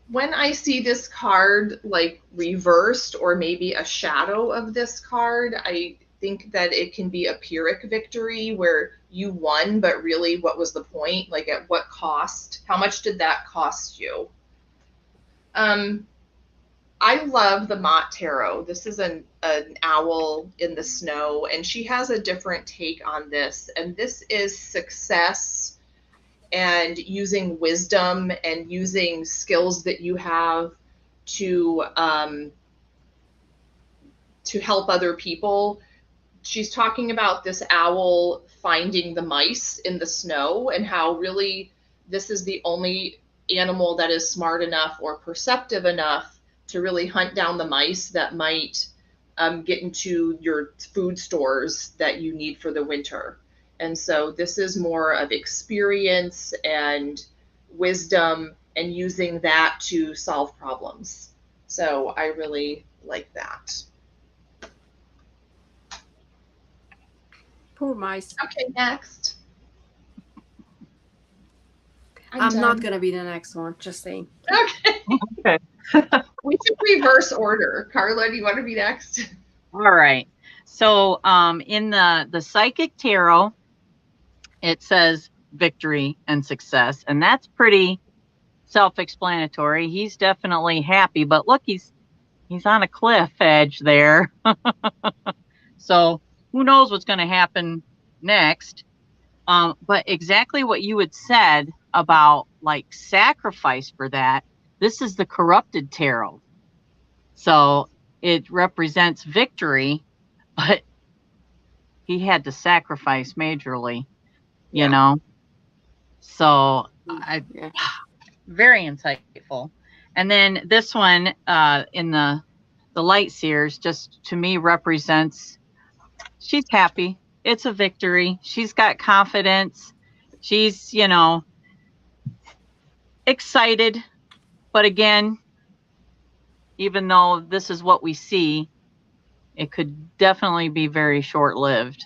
When I see this card like reversed or maybe a shadow of this card, I think that it can be a Pyrrhic victory where you won, but really what was the point? Like at what cost? How much did that cost you? I love the Mott Tarot. This is an owl in the snow, and she has a different take on this. And this is success and using wisdom and using skills that you have to help other people. She's talking about this owl finding the mice in the snow and how really this is the only animal that is smart enough or perceptive enough to really hunt down the mice that might get into your food stores that you need for the winter. And so this is more of experience and wisdom and using that to solve problems. So I really like that. Poor mice. Okay, next. I'm not going to be the next one, just saying. Okay. We should reverse order. Carla, do you want to be next? All right. So in the Psychic Tarot, it says victory and success, and that's pretty self-explanatory. He's definitely happy, but look, he's on a cliff edge there. So who knows what's going to happen next. But exactly what you had said about like sacrifice for that, this is the Corrupted Tarot. So it represents victory, but he had to sacrifice majorly, you know. So very insightful. And then this one in the Light Seers, just to me represents she's happy. It's a victory. She's got confidence. She's, excited. But again, even though this is what we see, it could definitely be very short-lived.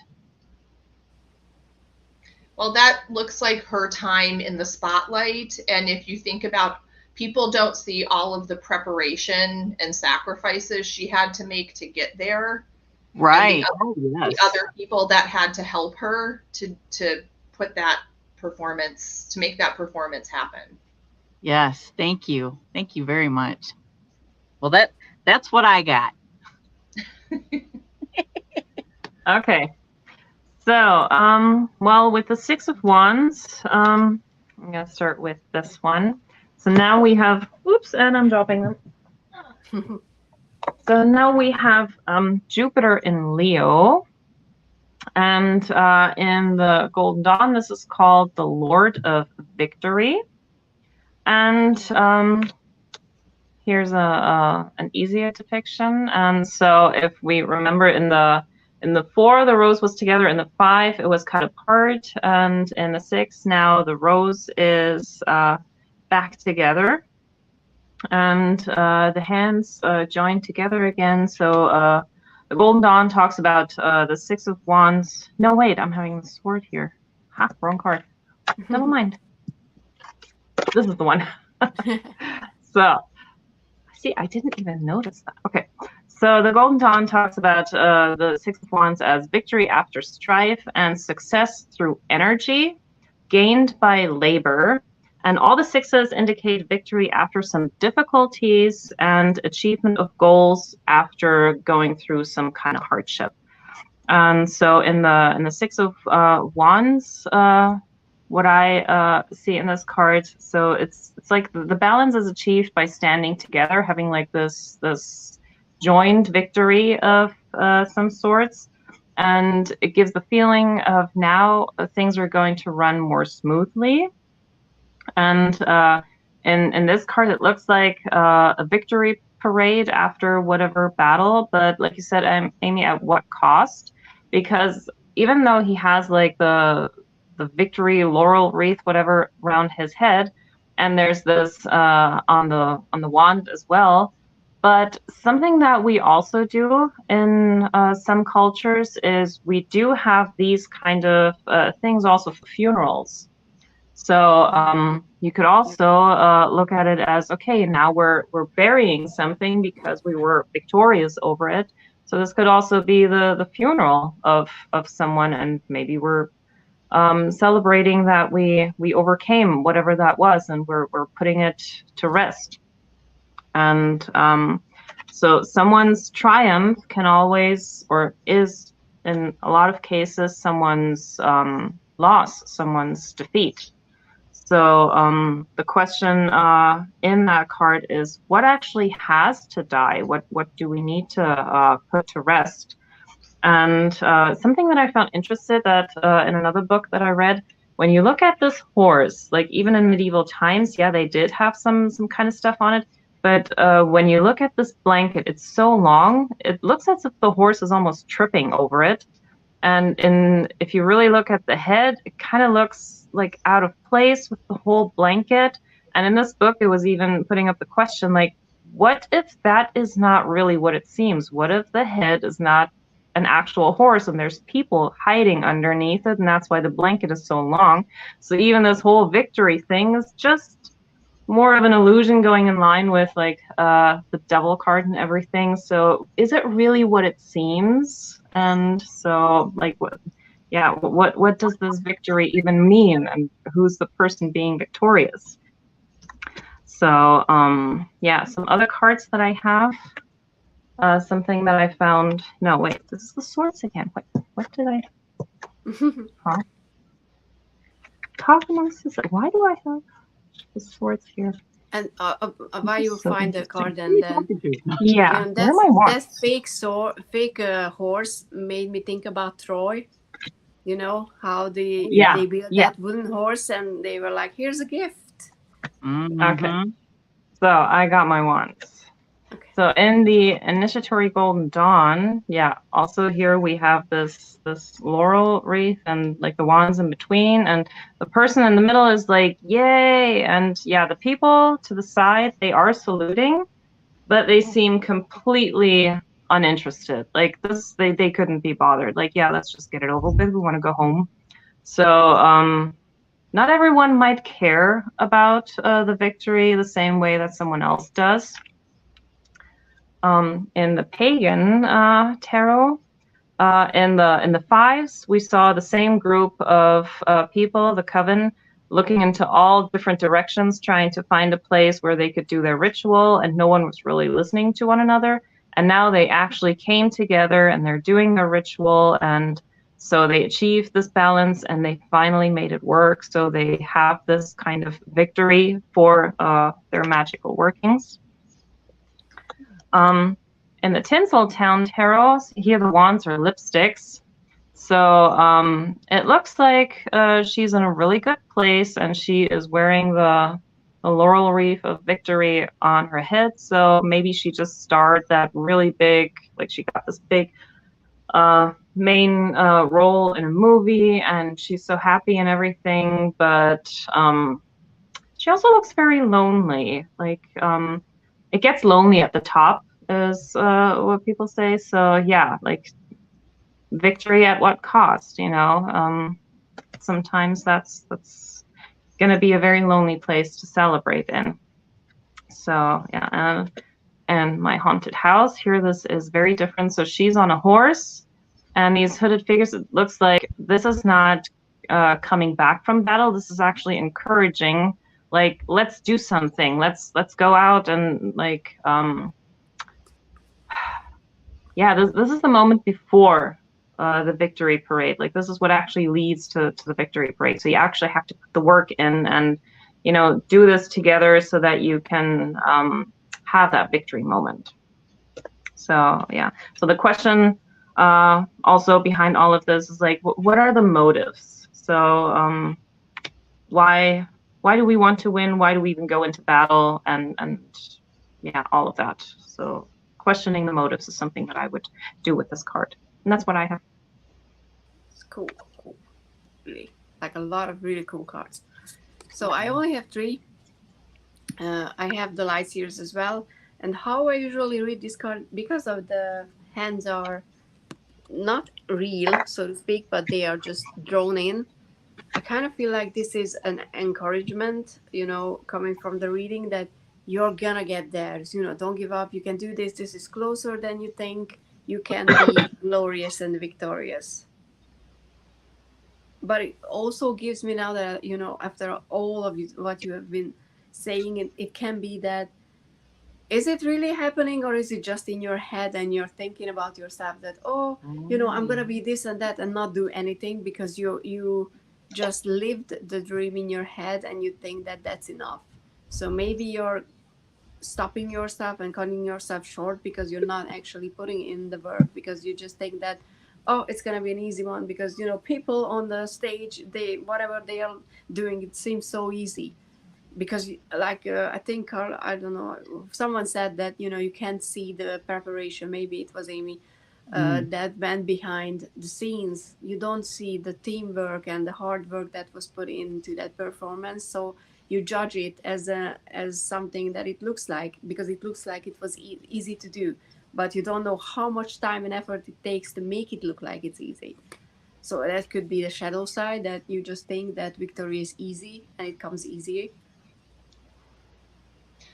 Well, that looks like her time in the spotlight. And if you think about, people don't see all of the preparation and sacrifices she had to make to get there. Right. The other people that had to help her to put that performance, to make that performance happen. Yes. Thank you. Thank you very much. Well, that's what I got. Okay. So, well, with the Six of Wands, I'm going to start with this one. So now we have, oops, and I'm dropping them. So now we have Jupiter in Leo. And in the Golden Dawn, this is called the Lord of Victory. And here's an easier depiction. And so if we remember in the 4, the rose was together. In the 5, it was cut apart. And in the 6, now the rose is back together. And the hands joined together again. So the Golden Dawn talks about the Six of Wands. No, wait, I'm having the sword here. Ha, wrong card. Never mind. This is the one. So, see, I didn't even notice that. Okay, so the Golden Dawn talks about the Six of Wands as victory after strife and success through energy gained by labor. And all the sixes indicate victory after some difficulties and achievement of goals after going through some kind of hardship. And so in the Six of Wands, what I see in this card, so it's like the balance is achieved by standing together, having like this joined victory of some sorts, and it gives the feeling of now things are going to run more smoothly. And in this card, it looks like a victory parade after whatever battle, but like you said, Amy, at what cost? Because even though he has like the victory laurel wreath, whatever, around his head, and there's this on the wand as well. But something that we also do in some cultures is we do have these kind of things also for funerals. So you could also look at it as, okay, now we're burying something because we were victorious over it. So this could also be the funeral of someone, and maybe we're celebrating that we overcame whatever that was, and we're putting it to rest. And so someone's triumph can always, or is in a lot of cases, someone's loss, someone's defeat. So the question in that card is, what actually has to die? What do we need to put to rest? And something that I found interesting that in another book that I read, when you look at this horse, like even in medieval times, yeah, they did have some kind of stuff on it. But when you look at this blanket, it's so long, it looks as if the horse is almost tripping over it. And if you really look at the head, it kind of looks like out of place with the whole blanket. And in this book, it was even putting up the question, like, what if that is not really what it seems? What if the head is not an actual horse and there's people hiding underneath it, and that's why the blanket is so long? So even this whole victory thing is just more of an illusion going in line with like the devil card and everything. So is it really what it seems? And so like what does this victory even mean, and who's the person being victorious? So yeah, some other cards that I have, something that I found, no wait, this is the swords again. What did I huh? Talk amongst this, why do I have the swords here? And why you so find the card, and then yeah, and that fake horse made me think about Troy. You know how they built that wooden horse, and they were like, "Here's a gift." Mm-hmm. Okay, so I got my wands. Okay. So in the Initiatory Golden Dawn, also here we have this laurel wreath and like the wands in between, and the person in the middle is like, yay! And the people to the side, they are saluting, but they seem completely uninterested. Like this, they couldn't be bothered. Like, let's just get it over with. We want to go home. So not everyone might care about the victory the same way that someone else does. In the pagan tarot, in the fives, we saw the same group of people, the coven, looking into all different directions, trying to find a place where they could do their ritual, and no one was really listening to one another. And now they actually came together and they're doing their ritual, and so they achieved this balance and they finally made it work. So they have this kind of victory for their magical workings. In the Tinseltown tarot, here the wands are lipsticks. So it looks like she's in a really good place, and she is wearing the laurel wreath of victory on her head. So maybe she just starred that really big, like she got this big main role in a movie, and she's so happy and everything. But she also looks very lonely. Like it gets lonely at the top is what people say. So yeah, like victory at what cost, you know? Sometimes that's gonna be a very lonely place to celebrate in. So yeah, and my haunted house here, this is very different. So she's on a horse, and these hooded figures. It looks like this is not coming back from battle. This is actually encouraging. Like, let's do something. Let's go out and like yeah. This is the moment before the victory parade. Like this is what actually leads to the victory parade. So you actually have to put the work in and do this together so that you can have that victory moment. So yeah. So the question also behind all of this is like, what are the motives? So why do we want to win? Why do we even go into battle? And yeah, all of that. So questioning the motives is something that I would do with this card, and that's what I have. It's cool. Really, like a lot of really cool cards. So I only have 3. I have the light series as well. And how I usually read this card, because of the hands are not real, so to speak, but they are just drawn in. I kind of feel like this is an encouragement, coming from the reading, that you're gonna get there. So, don't give up. You can do this. This is closer than you think. You can be glorious and victorious. But it also gives me now that, after all of what you have been saying, it can be that, is it really happening, or is it just in your head and you're thinking about yourself that, I'm gonna be this and that and not do anything because you just lived the dream in your head and you think that that's enough. So maybe you're stopping yourself and cutting yourself short because you're not actually putting in the work, because you just think that, it's gonna be an easy one because people on the stage, whatever they are doing, it seems so easy. Because like I think Carl, I don't know, someone said that you can't see the preparation, maybe it was Amy, that went behind the scenes. You don't see the teamwork and the hard work that was put into that performance, so you judge it as something that it looks like, because it looks like it was easy to do, but you don't know how much time and effort it takes to make it look like it's easy. So that could be the shadow side, that you just think that victory is easy and it comes easier.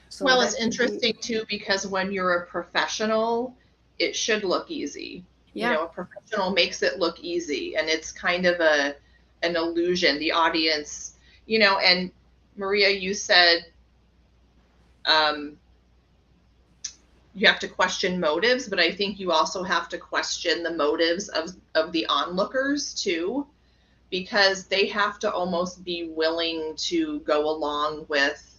So well, it's interesting too, because when you're a professional, it should look easy. Yeah. A professional makes it look easy, and it's kind of an illusion. The audience, and Maria, you said you have to question motives, but I think you also have to question the motives of the onlookers too, because they have to almost be willing to go along with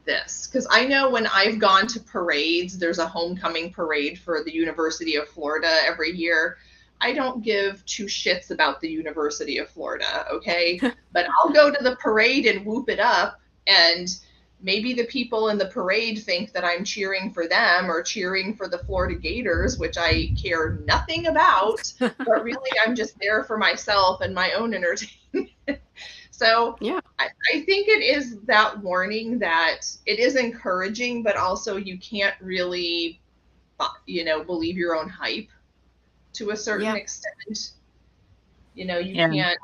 this. Because I know when I've gone to parades, there's a homecoming parade for the University of Florida every year. I don't give 2 shits about the University of Florida, okay? But I'll go to the parade and whoop it up, and maybe the people in the parade think that I'm cheering for them or cheering for the Florida Gators, which I care nothing about, but really I'm just there for myself and my own entertainment. So yeah, I think it is that warning that it is encouraging, but also you can't really, believe your own hype to a certain extent. You can't.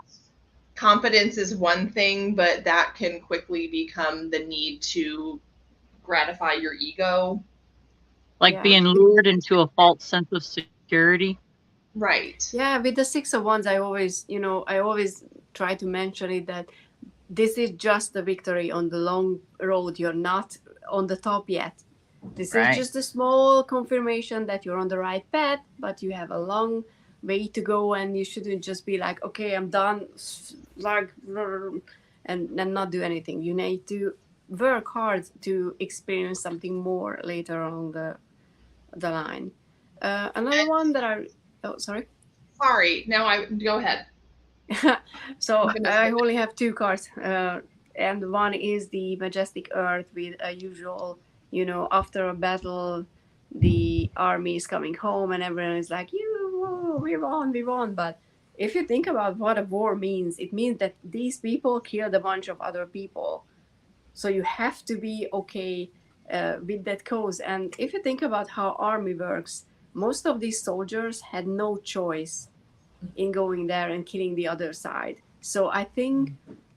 Confidence is one thing, but that can quickly become the need to gratify your ego. Like being lured into a false sense of security. Right. Yeah, with the 6 of Wands, I always try to mention it, that this is just a victory on the long road. You're not on the top yet. This is just a small confirmation that you're on the right path, but you have a long way to go, and you shouldn't just be like, okay, I'm done, and not do anything. You need to work hard to experience something more later on the line. Another one that sorry, now go ahead. So I only have 2 cards, and one is the Majestic Earth, with a usual, after a battle, the army is coming home and everyone is like, we won. But if you think about what a war means, it means that these people killed a bunch of other people. So you have to be okay with that cause. And if you think about how army works, most of these soldiers had no choice in going there and killing the other side. So I think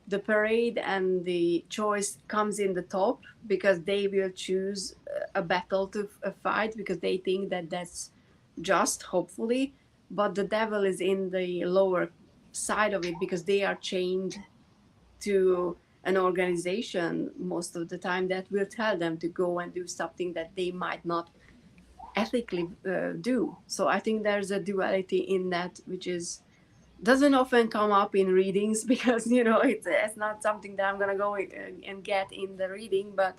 the parade and the choice comes in the top because they will choose a battle to fight because they think that that's just, hopefully. But the devil is in the lower side of it because they are chained to an organization most of the time that will tell them to go and do something that they might not ethically do. So I think there's a duality in that, which is doesn't often come up in readings because it's not something that I'm gonna go and get in the reading. But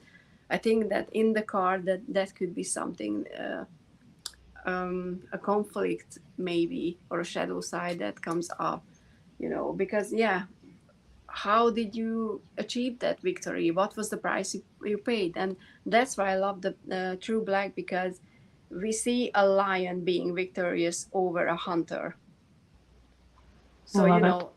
I think that in the card that could be something, a conflict maybe, or a shadow side that comes up, because how did you achieve that victory? What was the price you paid? And that's why I love the True Black, because we see a lion being victorious over a hunter. So I love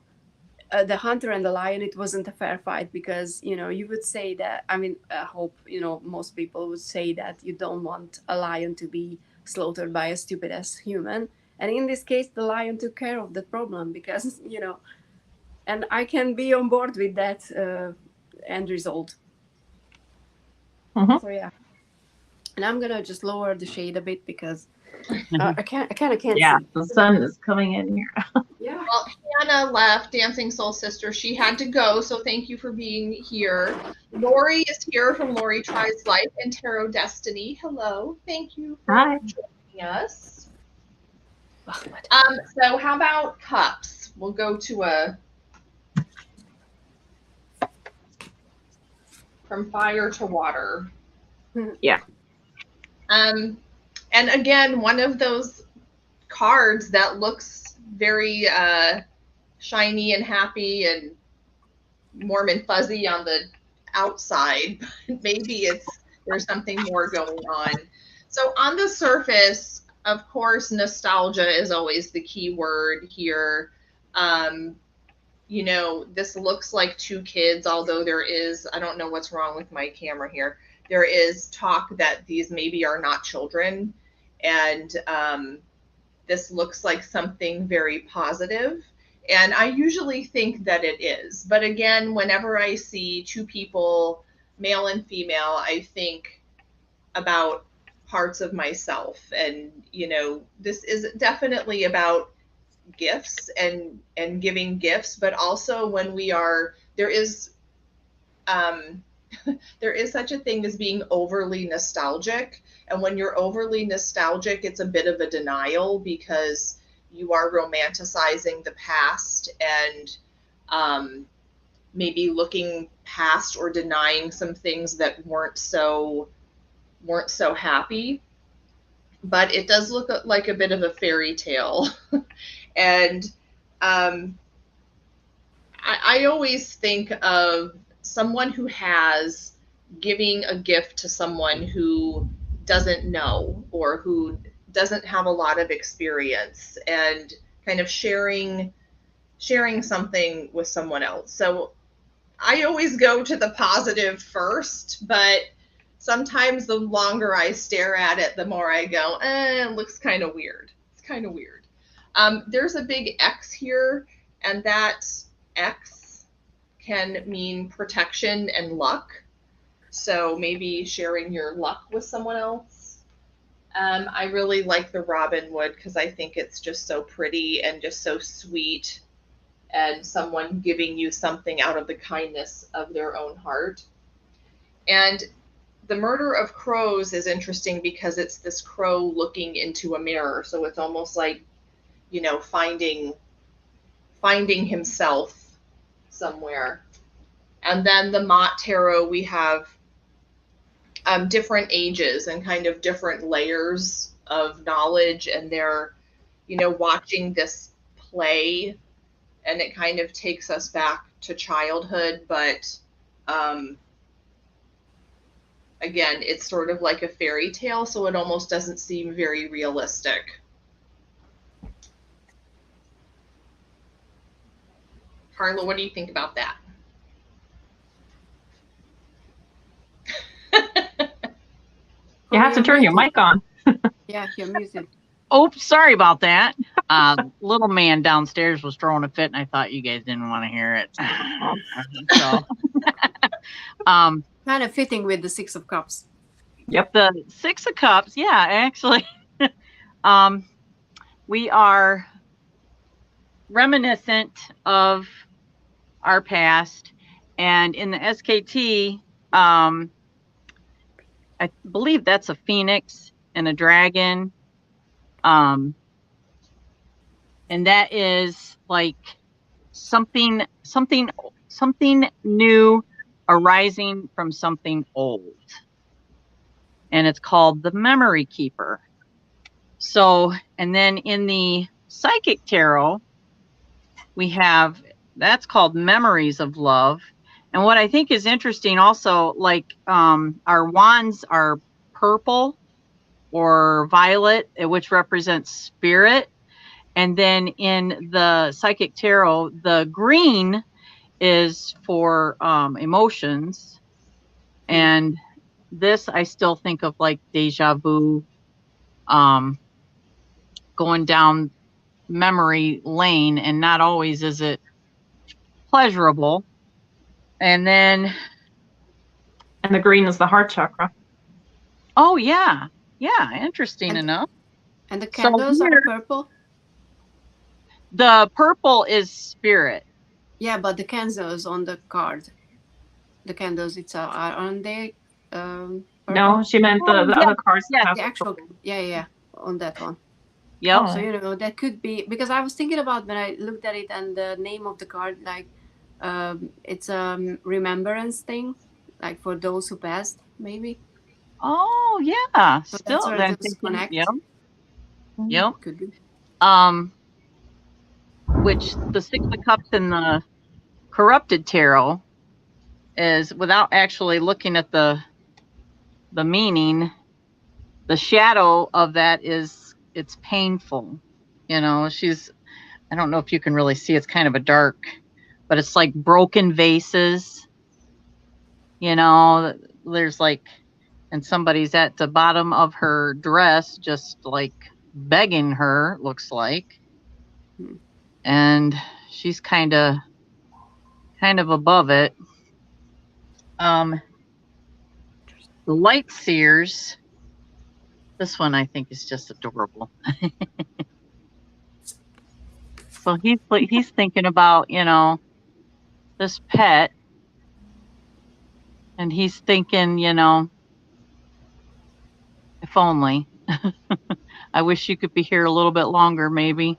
it. The hunter and the lion, it wasn't a fair fight because you would say that, I mean, I hope most people would say that you don't want a lion to be slaughtered by a stupid ass human. And in this case, the lion took care of the problem because and I can be on board with that end result. Mhm. So yeah, and I'm gonna just lower the shade a bit because I kind of can't Yeah, see. the sun is coming in here. Yeah. Well, Hannah left, Dancing Soul Sister. She had to go, so thank you for being here. Lori is here from Lori Tries Life and Tarot Destiny. Hello. Thank you for Hi. joining us. So how about cups? We'll go to a from fire to water. Yeah. And again, one of those cards that looks very shiny and happy and warm and fuzzy on the outside, but maybe there's something more going on. So on the surface, of course, nostalgia is always the key word here. This looks like two kids, although there is, I don't know what's wrong with my camera here. There is talk that these maybe are not children. And this looks like something very positive. And I usually think that it is. But again, whenever I see two people, male and female, I think about parts of myself. And, this is definitely about gifts and giving gifts, but also when there is there is such a thing as being overly nostalgic. And when you're overly nostalgic, it's a bit of a denial because you are romanticizing the past and maybe looking past or denying some things that weren't so happy. But it does look like a bit of a fairy tale. And I always think of someone who has giving a gift to someone who doesn't know or who doesn't have a lot of experience, and kind of sharing something with someone else. So I always go to the positive first, but sometimes the longer I stare at it, the more I go, it looks kind of weird. It's kind of weird. There's a big X here, and that X can mean protection and luck. So maybe sharing your luck with someone else. I really like the robin wood because I think it's just so pretty and just so sweet, and someone giving you something out of the kindness of their own heart. And the murder of crows is interesting because it's this crow looking into a mirror. So it's almost like, finding himself somewhere. And then the Mott Tarot, we have different ages and kind of different layers of knowledge, and they're, watching this play, and it kind of takes us back to childhood, but again, it's sort of like a fairy tale, so it almost doesn't seem very realistic. Carla, what do you think about that? have to turn your mic on. Yeah, you're muted. Oops, sorry about that. Little man downstairs was throwing a fit, and I thought you guys didn't want to hear it. So, Kind of fitting with the Six of Cups. Yep. The Six of Cups, yeah, actually, we are reminiscent of our past, and in the SKT, I believe that's a phoenix and a dragon. And that is like something new arising from something old. And it's called the Memory Keeper. So, and then in the Psychic Tarot, we have, that's called Memories of Love. And what I think is interesting also, like our wands are purple or violet, which represents spirit. And then in the Psychic Tarot, the green is for emotions. And this, I still think of like deja vu, going down memory lane, and not always is it pleasurable. And then, and the green is the heart chakra. Oh yeah, interesting enough. And the candles are purple. The purple is spirit. Yeah, but the candles on the card, the candles itself, aren't they? No, she meant the other cards. Yeah, the actual. Yeah, on that one. Yep. So you know that could be, because I was thinking about when I looked at it and the name of the card, like it's a remembrance thing, like for those who passed, maybe. Oh yeah, so still then connect. Yep. Could be. Which the Six of Cups in the Corrupted Tarot is, without actually looking at the meaning, the shadow of that is, it's painful. You know, I don't know if you can really see, it's kind of a dark, but it's like broken vases. You know, there's like, and somebody's at the bottom of her dress, just like begging her, looks like. And she's kind of above it. The Light Seers, this one I think is just adorable. So he's thinking about, you know, this pet, and he's thinking, you know, if only. I wish you could be here a little bit longer, maybe.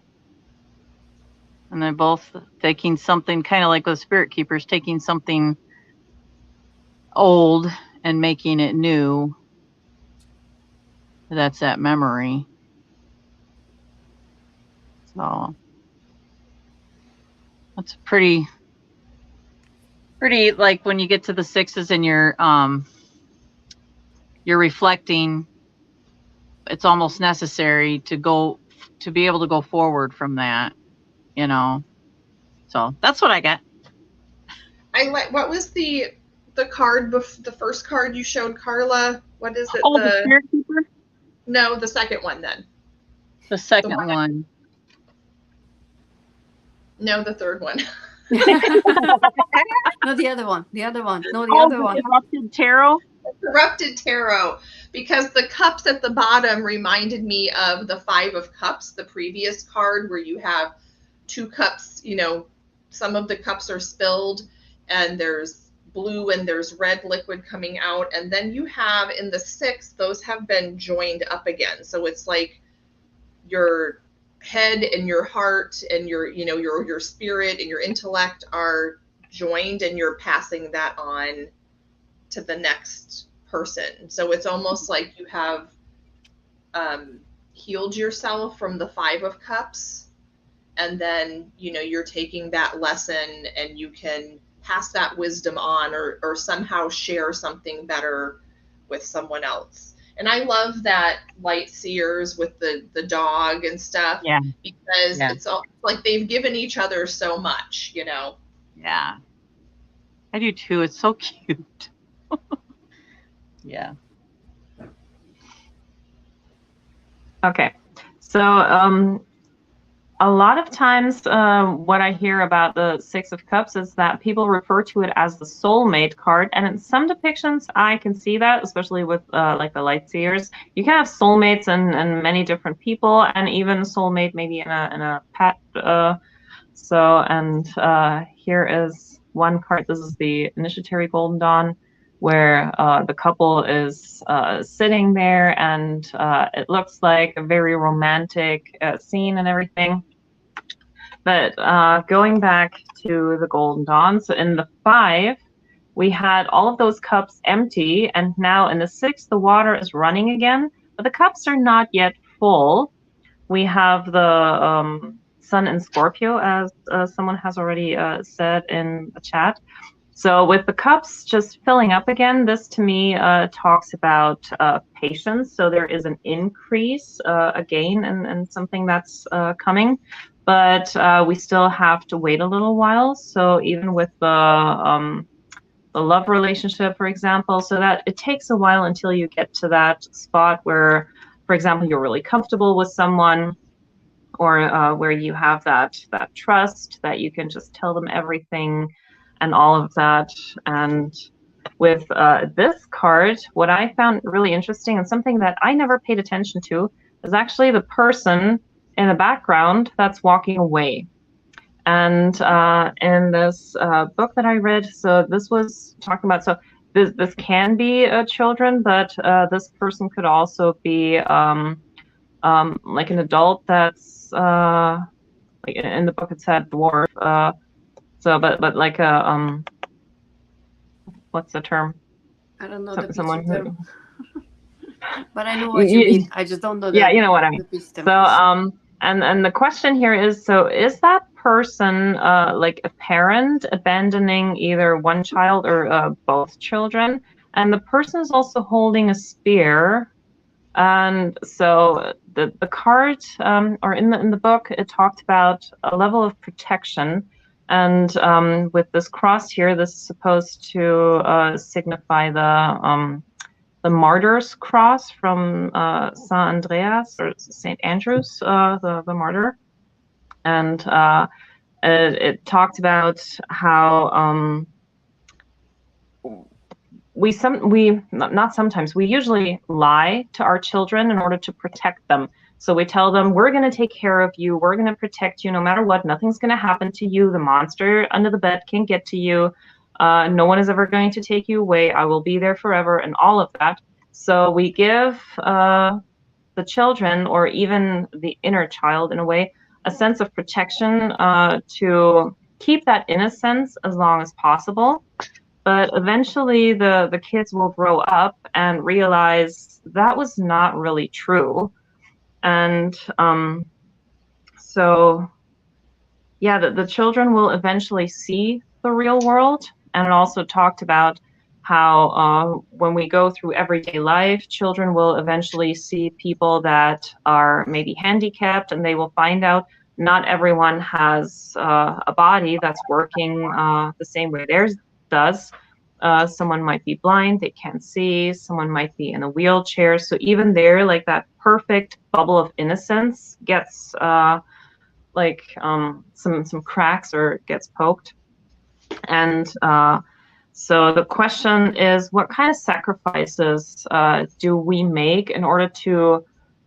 And they're both taking something, kind of like the Spirit Keepers, taking something old and making it new. That's that memory. So that's pretty, like when you get to the sixes and you're reflecting, it's almost necessary to be able to go forward from that, you know. So that's what I got. I like, what was the card, the first card you showed, Carla? What is it? Oh, the Spirit Keeper? No, the second one then. The second one. No, the third one. No, the other one. The other one. No, the other one. Corrupted Tarot? Corrupted Tarot. Because the cups at the bottom reminded me of the Five of Cups, the previous card, where you have two cups, you know, some of the cups are spilled, and there's blue and there's red liquid coming out. And then you have in the six, those have been joined up again. So it's like your head and your heart and your spirit and your intellect are joined, and you're passing that on to the next person. So it's almost like you have healed yourself from the Five of Cups, and then you're taking that lesson and you can pass that wisdom on, or somehow share something better with someone else. And I love that Light Seers with the dog and stuff, because it's all like they've given each other so much, you know. Yeah, I do too. It's so cute. Yeah. Okay. So a lot of times what I hear about the Six of Cups is that people refer to it as the soulmate card. And in some depictions, I can see that, especially with like the light seers. You can have soulmates and many different people, and even soulmate maybe in a pet. Here is one card. This is the Initiatory Golden Dawn, where the couple is sitting there, and it looks like a very romantic scene and everything. But going back to the Golden Dawn, so in the 5, we had all of those cups empty, and now in the 6, the water is running again, but the cups are not yet full. We have the Sun in Scorpio, as someone has already said in the chat. So with the cups just filling up again, this to me talks about patience. So there is an increase, again, and something that's coming. But we still have to wait a little while. So even with the love relationship, for example, so that it takes a while until you get to that spot where, for example, you're really comfortable with someone, or where you have that trust that you can just tell them everything and all of that. And with this card, what I found really interesting and something that I never paid attention to is actually the person in the background that's walking away. And in this book that I read, so this was talking about, so this can be children, but this person could also be like an adult that's like in the book it said dwarf. But like a what's the term? I don't know Someone who. But I know what you mean. I just don't know. Yeah, you know what I mean. So and the question here is, so is that person like a parent abandoning either one child or both children? And the person is also holding a spear. And so the card, or in the book, it talked about a level of protection. And with this cross here, this is supposed to signify the martyr's cross from Saint Andreas or Saint Andrews, the martyr. And it talked about how we usually lie to our children in order to protect them. So we tell them, we're going to take care of you, we're going to protect you no matter what, nothing's going to happen to you, the monster under the bed can't get to you, no one is ever going to take you away, I will be there forever, and all of that. So we give the children, or even the inner child in a way, a sense of protection to keep that innocence as long as possible. But eventually the kids will grow up and realize that was not really true. And so, yeah, the children will eventually see the real world. And it also talked about how when we go through everyday life, children will eventually see people that are maybe handicapped, and they will find out not everyone has a body that's working the same way theirs does. Someone might be blind, they can't see, someone might be in a wheelchair. So even there, like that perfect bubble of innocence gets like some cracks or gets poked. And so the question is, what kind of sacrifices do we make in order to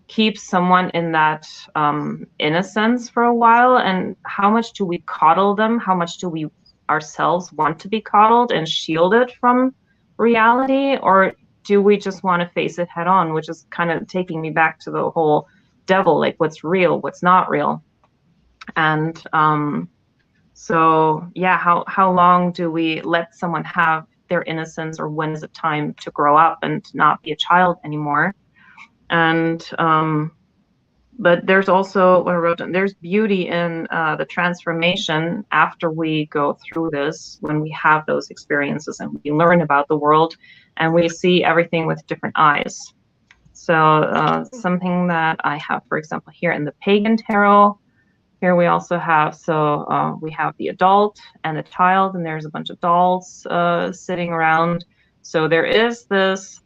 keep someone in that innocence for a while? And how much do we coddle them? How much do we ourselves want to be coddled and shielded from reality? Or do we just want to face it head on, which is kind of taking me back to the whole devil, like what's real, what's not real? And so yeah, how long do we let someone have their innocence, or when is it time to grow up and not be a child anymore? And but there's also what I wrote, there's beauty in the transformation after we go through this, when we have those experiences and we learn about the world and we see everything with different eyes. So something that I have, for example, here in the Pagan Tarot, here we also have, so we have the adult and the child, and there's a bunch of dolls sitting around. So there is this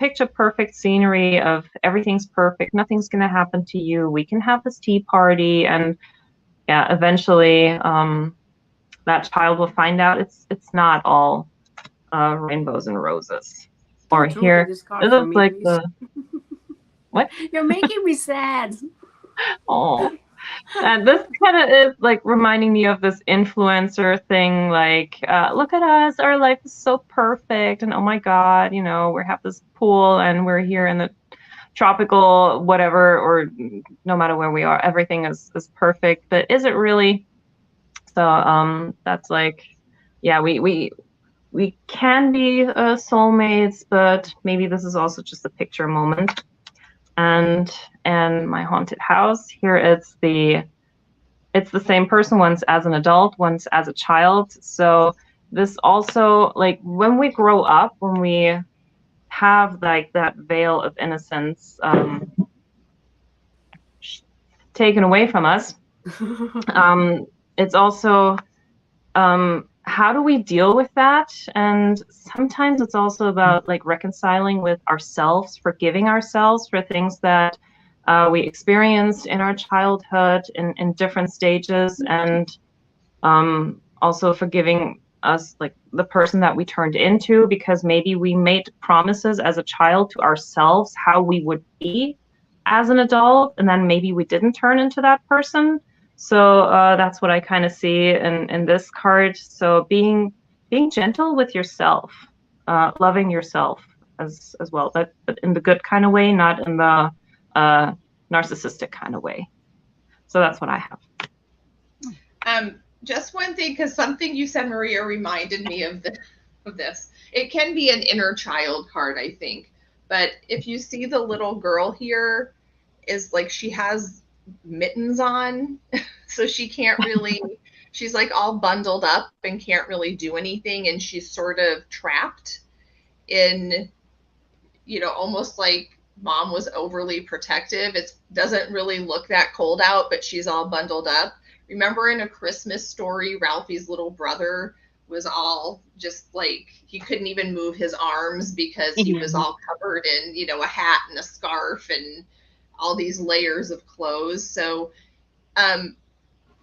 picture perfect scenery of everything's perfect, nothing's going to happen to you, we can have this tea party, and yeah, eventually that child will find out it's not all rainbows and roses. Or Don't ruin here, this it card for looks me, like please. the what? You're making me sad. Oh. And this kind of is like reminding me of this influencer thing, like, look at us, our life is so perfect, and oh my God, you know, we have this pool and we're here in the tropical whatever, or no matter where we are, everything is perfect. But is it really? So that's like, yeah, we can be soulmates, but maybe this is also just a picture moment. And my haunted house here, it's the same person, once as an adult, once as a child. So this also, like, when we grow up, when we have like that veil of innocence taken away from us, it's also how do we deal with that? And sometimes it's also about like reconciling with ourselves, forgiving ourselves for things that we experienced in our childhood in different stages, and also forgiving us, like the person that we turned into, because maybe we made promises as a child to ourselves how we would be as an adult, and then maybe we didn't turn into that person. So that's what I kind of see in this card. So being gentle with yourself, loving yourself as well, but in the good kind of way, not in the narcissistic kind of way. So that's what I have. Just one thing, because something you said, Maria, reminded me of this. It can be an inner child card, I think. But if you see the little girl here, is like she has mittens on, so she can't really, she's like all bundled up and can't really do anything. And she's sort of trapped in, almost like mom was overly protective. It doesn't really look that cold out, but she's all bundled up. Remember in A Christmas Story, Ralphie's little brother was all just like, he couldn't even move his arms because he was all covered in, a hat and a scarf and all these layers of clothes. So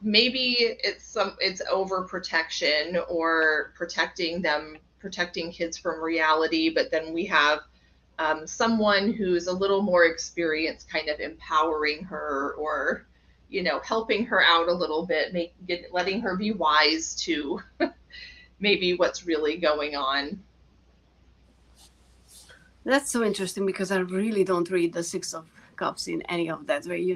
maybe it's overprotection or protecting kids from reality. But then we have someone who's a little more experienced, kind of empowering her, or helping her out a little bit, letting her be wise to maybe what's really going on. That's so interesting, because I really don't read the Six of Cups in any of that way.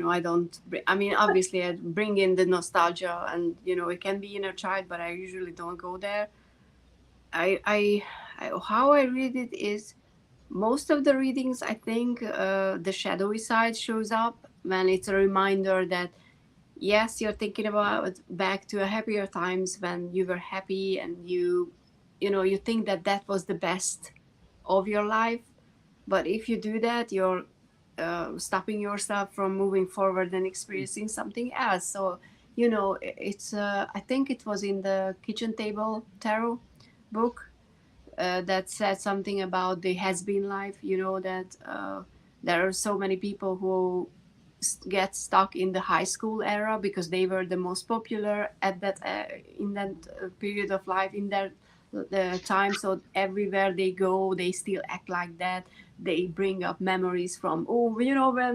I mean, obviously I bring in the nostalgia, and it can be inner child, but I usually don't go there. I how I read it is, most of the readings, I think the shadowy side shows up when it's a reminder that yes, you're thinking about back to happier times when you were happy, and you think that was the best of your life. But if you do that, you're stopping yourself from moving forward and experiencing something else. So it's I think it was in the Kitchen Table Tarot book that said something about the has-been life. That there are so many people who get stuck in the high school era because they were the most popular at that in that period of life, in their the time. So everywhere they go, they still act like that. They bring up memories from, when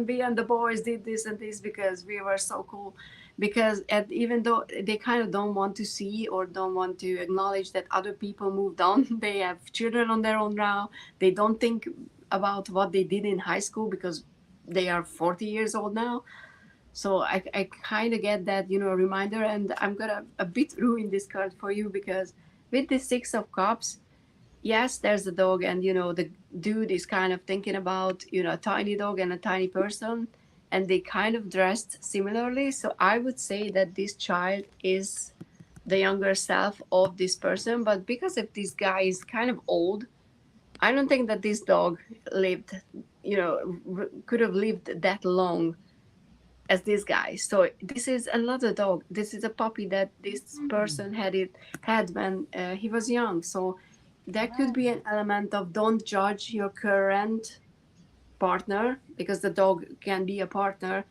we and the boys did this and this because we were so cool. Because even though they kind of don't want to see or don't want to acknowledge that other people moved on, they have children on their own now. They don't think about what they did in high school because they are 40 years old now. So I kind of get that, reminder. And I'm gonna a bit ruin this card for you, because with the Six of Cups, yes, there's a dog, and the dude is kind of thinking about a tiny dog and a tiny person, and they kind of dressed similarly. So I would say that this child is the younger self of this person. But because if this guy is kind of old, I don't think that this dog lived, could have lived that long as this guy. So this is another dog. This is a puppy that this person had when he was young. So there could be an element of don't judge your current partner, because the dog can be a partner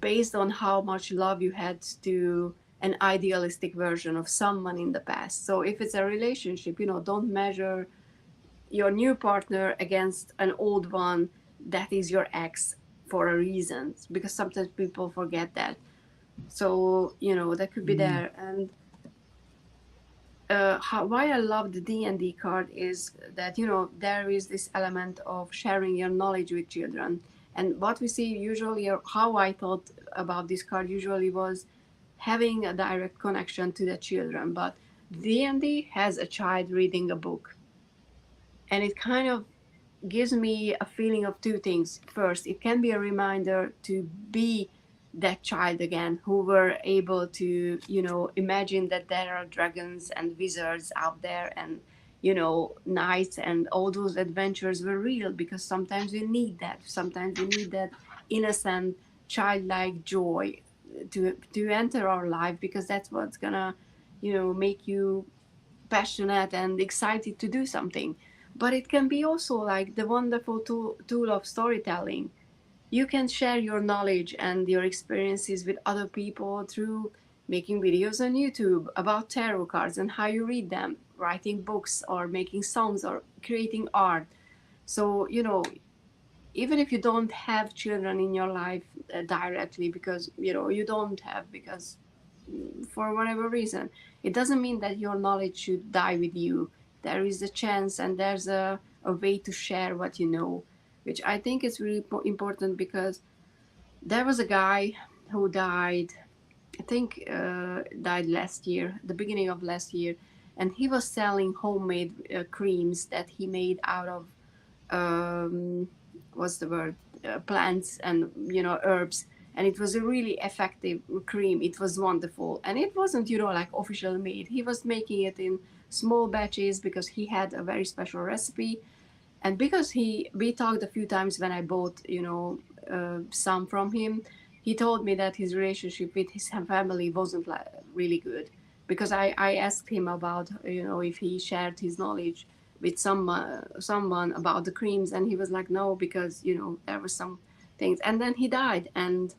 based on how much love you had to an idealistic version of someone in the past. So if it's a relationship, don't measure your new partner against an old one that is your ex for a reason, because sometimes people forget that. So that could be Mm. there. And why I love the D&D card is that there is this element of sharing your knowledge with children. And what we see usually, or how I thought about this card usually, was having a direct connection to the children. But D&D has a child reading a book, and it kind of gives me a feeling of two things. First, it can be a reminder to be that child again who were able to, imagine that there are dragons and wizards out there, and, knights, and all those adventures were real, because sometimes we need that. Sometimes we need that innocent, childlike joy to enter our life, because that's what's gonna, make you passionate and excited to do something. But it can be also like the wonderful tool of storytelling. You can share your knowledge and your experiences with other people through making videos on YouTube about tarot cards and how you read them, writing books, or making songs, or creating art. So, even if you don't have children in your life directly, because, you don't have, because for whatever reason, it doesn't mean that your knowledge should die with you. There is a chance, and there's a way to share what you know, which I think is really important, because there was a guy who died, I think, died last year, the beginning of last year, and he was selling homemade creams that he made out of um, what's the word, plants and herbs. And it was a really effective cream. It was wonderful, and it wasn't like official made. He was making it in small batches because he had a very special recipe. And because we talked a few times when I bought some from him, he told me that his relationship with his family wasn't really good, because I asked him about if he shared his knowledge with someone about the creams, and he was like, no, because there were some things. And then he died, and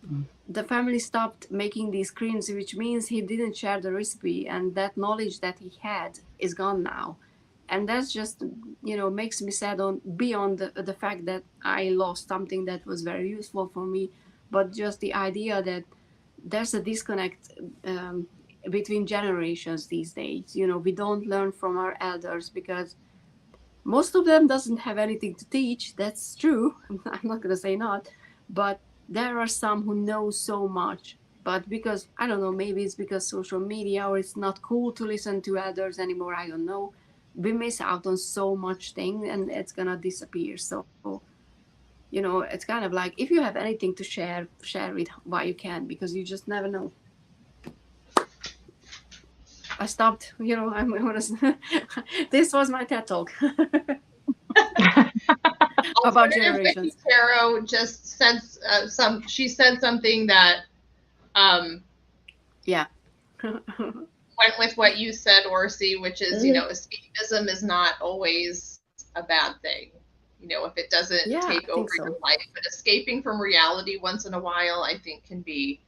Mm. the family stopped making these creams, which means he didn't share the recipe, and that knowledge that he had is gone now. And that's just makes me sad, on beyond the fact that I lost something that was very useful for me, but just the idea that there's a disconnect between generations these days. We don't learn from our elders, because most of them doesn't have anything to teach. That's true. I'm not going to say not, but there are some who know so much. But because I don't know, maybe it's because social media, or it's not cool to listen to elders anymore, I don't know, we miss out on so much thing, and it's gonna disappear. So it's kind of like, if you have anything to share it while you can, because you just never know. I stopped. I'm gonna. This was my TED talk. About generations. Tarot just said she said something that Yeah. went with what you said, Orsi, which is, escapism is not always a bad thing. If it doesn't take over your life, but escaping from reality once in a while, I think can be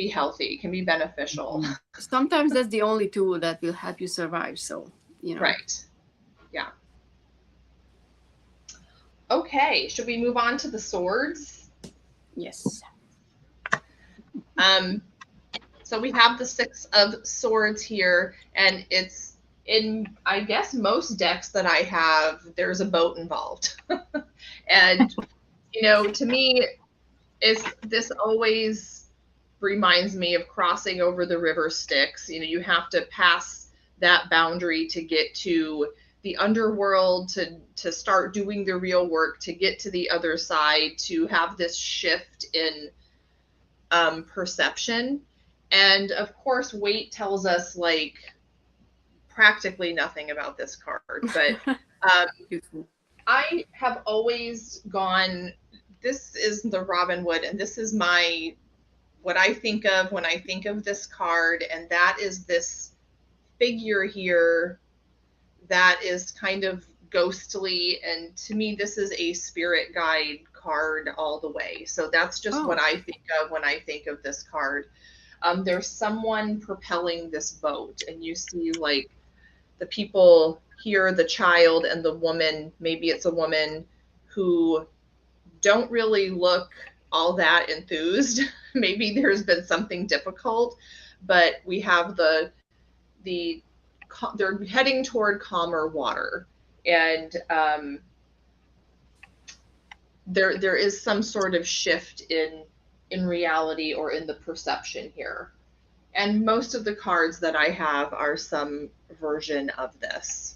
healthy, can be beneficial. Sometimes that's the only tool that will help you survive. So, Right. Yeah. Okay. Should we move on to the swords? Yes. So we have the 6 of swords here, and it's in, I guess, most decks that I have, there's a boat involved. And, to me, this always reminds me of crossing over the river Styx. You have to pass that boundary to get to the underworld, to start doing the real work, to get to the other side, to have this shift in perception. And of course, weight tells us practically nothing about this card, but I have always gone, this is the Robin Wood, and this is what I think of when I think of this card, and that is this figure here that is kind of ghostly, and to me this is a spirit guide card all the way. So that's just what I think of when I think of this card. There's someone propelling this boat, and you see like the people here, the child and the woman, maybe it's a woman, who don't really look all that enthused. Maybe there's been something difficult, but we have they're heading toward calmer water, and there is some sort of shift in reality or in the perception here. And most of the cards that I have are some version of this.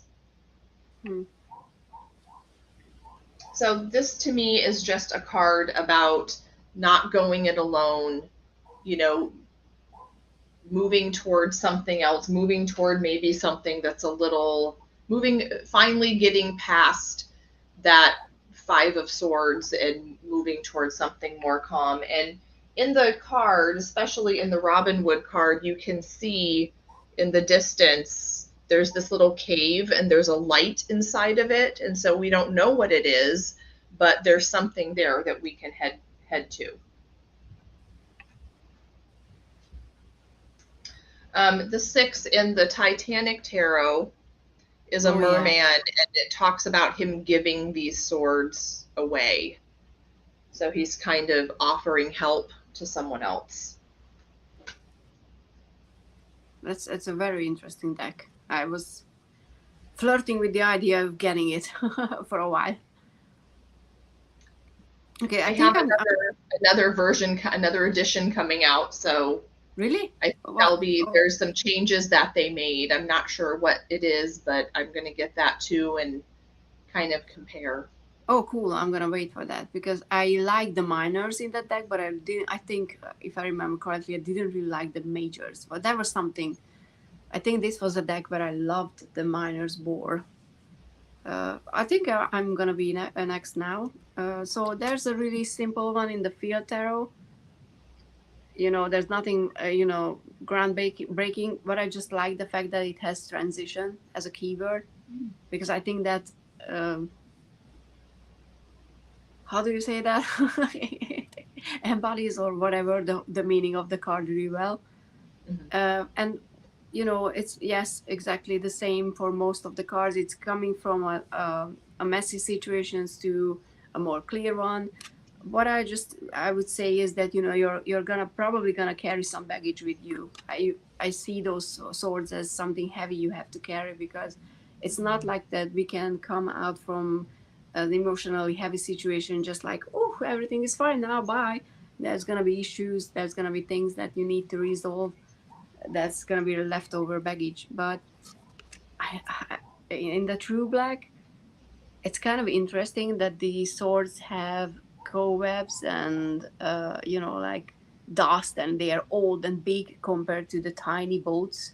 So this to me is just a card about not going it alone, you know, moving toward something else, moving toward maybe something that's a little, finally getting past that Five of Swords and moving towards something more calm. And in the card, especially in the Robin Wood card, you can see in the distance, there's this little cave and there's a light inside of it. And so we don't know what it is, but there's something there that we can head to. The 6 in the Titanic Tarot is a merman, and it talks about him giving these swords away. So he's kind of offering help to someone else. It's a very interesting deck. I was flirting with the idea of getting it for a while. Okay, I think have another version, another edition coming out. So really, I think there's some changes that they made. I'm not sure what it is, but I'm going to get that too and kind of compare. Oh, cool. I'm going to wait for that because I like the minors in that deck, but I think, if I remember correctly, I didn't really like the majors. But that was something. I think this was a deck where I loved the minors more. I think I'm going to be next now. So there's a really simple one in the Field Tarot. You know, there's nothing, groundbreaking, but I just like the fact that it has transition as a keyword, because I think that, how do you say that? Embodies or whatever the meaning of the card really well. Mm-hmm. And, it's, yes, exactly the same for most of the cards. It's coming from a messy situations to a more clear one. What I would say is that, you're probably gonna carry some baggage with you. I see those swords as something heavy you have to carry, because it's not like that we can come out from an emotionally heavy situation just like, oh, everything is fine now, bye. There's gonna be issues, there's gonna be things that you need to resolve, that's gonna be leftover baggage. But in the True Black, it's kind of interesting that the swords have cobwebs and like dust, and they are old and big compared to the tiny boats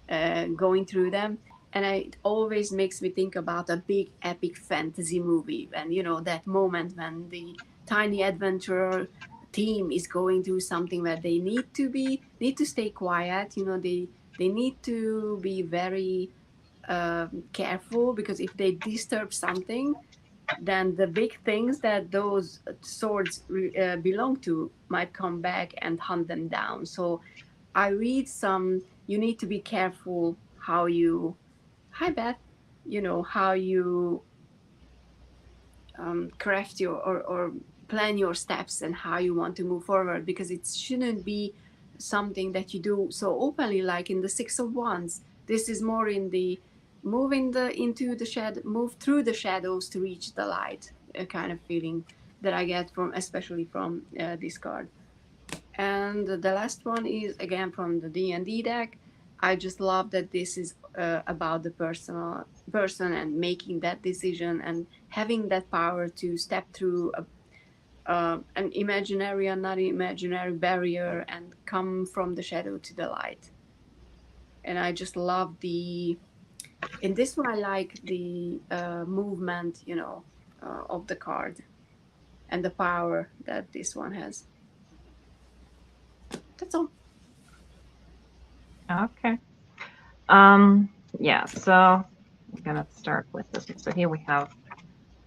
going through them. And it always makes me think about a big epic fantasy movie, and that moment when the tiny adventurer team is going through something where they need to stay quiet. They need to be very careful, because if they disturb something, then the big things that those swords belong to might come back and hunt them down. So I read you need to be careful how you, hi Beth, how you craft your or plan your steps and how you want to move forward, because it shouldn't be something that you do so openly, like in the Six of Wands. This is more in the move through the shadows to reach the light, a kind of feeling that I get especially from this card. And the last one is again from the D&D deck. I just love that this is about the person and making that decision and having that power to step through an imaginary and not imaginary barrier and come from the shadow to the light. And I just love in this one, I like the movement, of the card and the power that this one has. That's all. Okay. Yeah, so I'm gonna start with this one. So here we have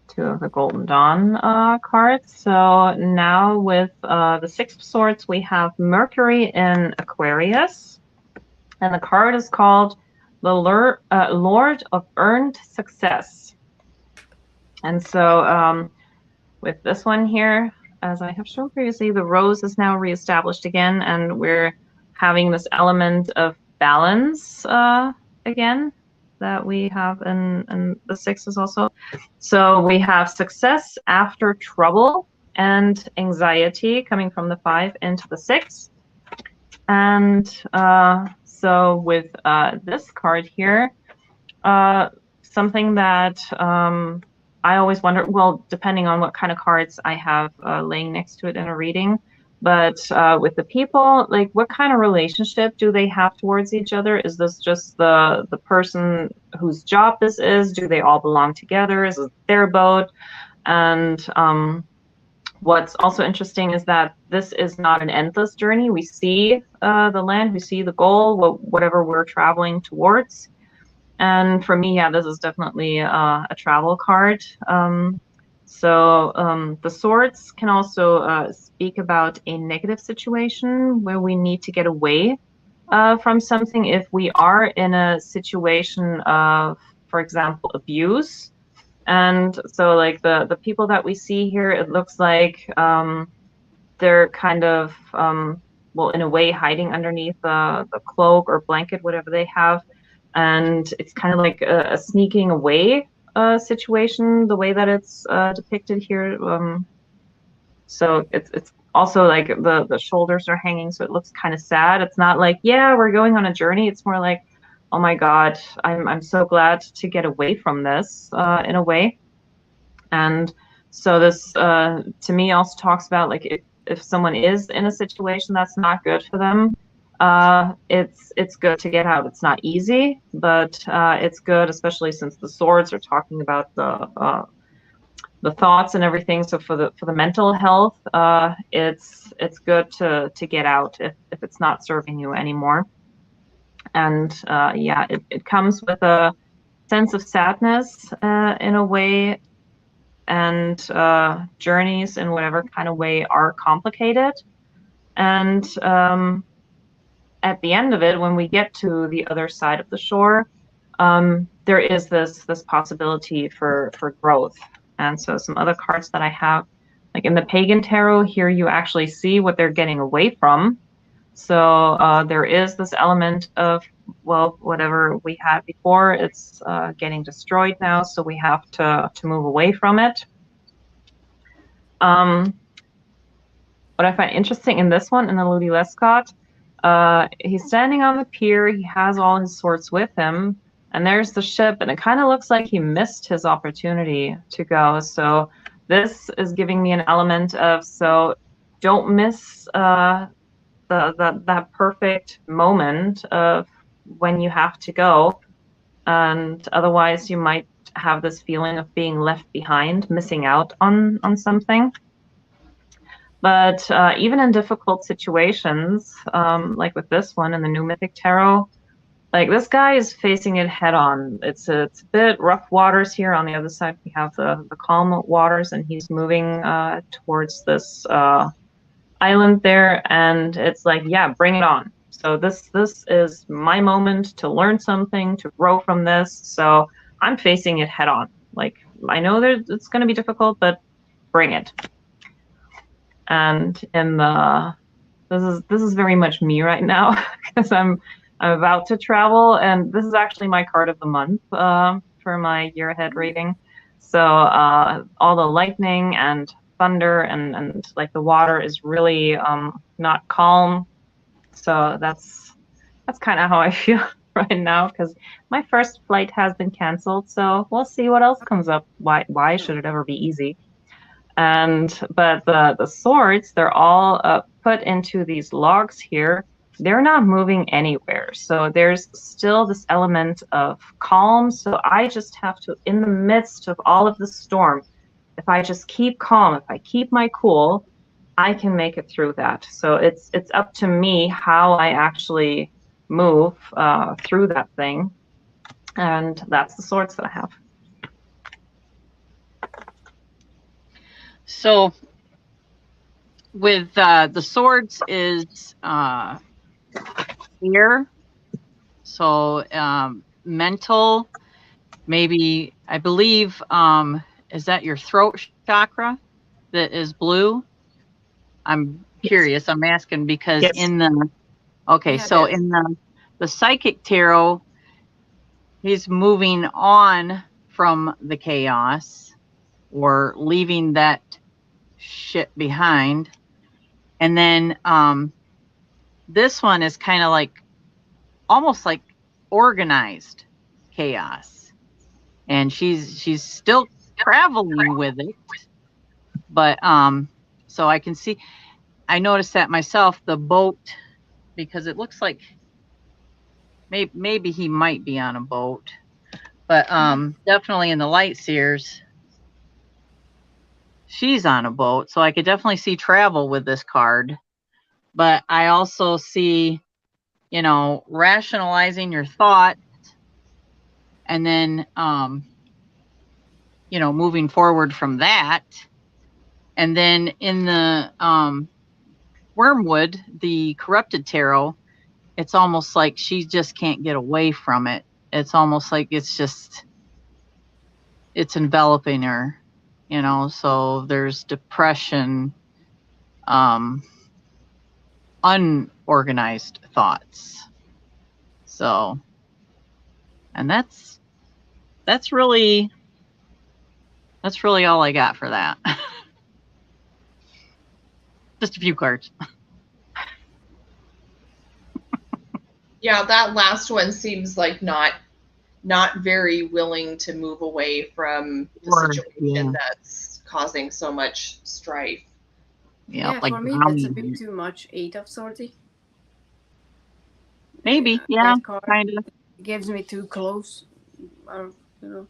2 of the Golden Dawn cards. So now with the 6 of Swords, we have Mercury in Aquarius. And the card is called the Lord of Earned Success. And so with this one here, as I have shown previously, the rose is now reestablished again, and we're having this element of balance again that we have in the 6s also. So we have success after trouble and anxiety coming from the 5 into the 6. And so with this card here, something that I always wonder, well, depending on what kind of cards I have laying next to it in a reading, but with the people, like what kind of relationship do they have towards each other? Is this just the person whose job this is? Do they all belong together? Is it their boat? And what's also interesting is that this is not an endless journey. We see the land, we see the goal, whatever we're traveling towards. And for me, yeah, this is definitely a travel card. So the swords can also speak about a negative situation where we need to get away from something if we are in a situation of, for example, abuse. And so like the people that we see here, it looks like they're kind of, well, in a way hiding underneath the cloak or blanket, whatever they have. And it's kind of like a sneaking away situation, the way that it's depicted here. So it's also like the shoulders are hanging, so it looks kind of sad. It's not like, yeah, we're going on a journey. It's more like, oh my God, I'm so glad to get away from this in a way. And so this to me also talks about like if someone is in a situation that's not good for them, it's good to get out. It's not easy, but it's good, especially since the swords are talking about the thoughts and everything. So for the mental health, it's good to get out if it's not serving you anymore. And yeah, it comes with a sense of sadness in a way, and journeys in whatever kind of way are complicated. And at the end of it, when we get to the other side of the shore, there is this possibility for growth. And so some other cards that I have, like in the Pagan Tarot, here you actually see what they're getting away from. So there is this element of, well, whatever we had before, it's getting destroyed now, so we have to move away from it. What I find interesting in this one, in the Ludi Lescott, he's standing on the pier, he has all his swords with him, and there's the ship, and it kind of looks like he missed his opportunity to go. So this is giving me an element of, so don't miss that perfect moment of when you have to go, and otherwise you might have this feeling of being left behind, missing out on something. But even in difficult situations, like with this one in the New Mythic Tarot, like this guy is facing it head on. It's a bit rough waters here. On the other side, we have the calm waters, and he's moving towards this island there, and it's like, yeah, bring it on. So this is my moment to learn something, to grow from this. So I'm facing it head on. Like, I know it's going to be difficult, but bring it. And in the this is very much me right now, because I'm about to travel, and this is actually my card of the month for my year ahead reading. So all the lightning and thunder and like the water is really not calm. So that's kind of how I feel right now, because my first flight has been canceled. So we'll see what else comes up. Why should it ever be easy? But the swords, they're all put into these logs here. They're not moving anywhere. So there's still this element of calm. So I just have to, in the midst of all of the storm, if I just keep calm, if I keep my cool, I can make it through that. So it's up to me how I actually move through that thing. And that's the swords that I have. So with the swords is fear. So mental, maybe, I believe, is that your throat chakra that is blue? I'm curious. I'm asking because Yes. in the, okay, Yeah, so yes. in the psychic tarot, he's moving on from the chaos or leaving that shit behind. And then this one is kind of like almost like organized chaos. And she's still traveling with it. But so I can see, I noticed that myself, the boat, because it looks like maybe he might be on a boat. But definitely in the light seers, she's on a boat. So I could definitely see travel with this card. But I also see, you know, rationalizing your thought and then, you know, moving forward from that. And then in the Wormwood, the corrupted tarot, it's almost like she just can't get away from it. It's almost like it's enveloping her, you know. So there's depression, unorganized thoughts. So, and that's really all I got for that. Just a few cards. Yeah, that last one seems like not very willing to move away from the situation that's causing so much strife. Yeah, like for me that's a bit too much. 8 of Swords. Maybe, yeah, That card kind of. gives me too close. You know.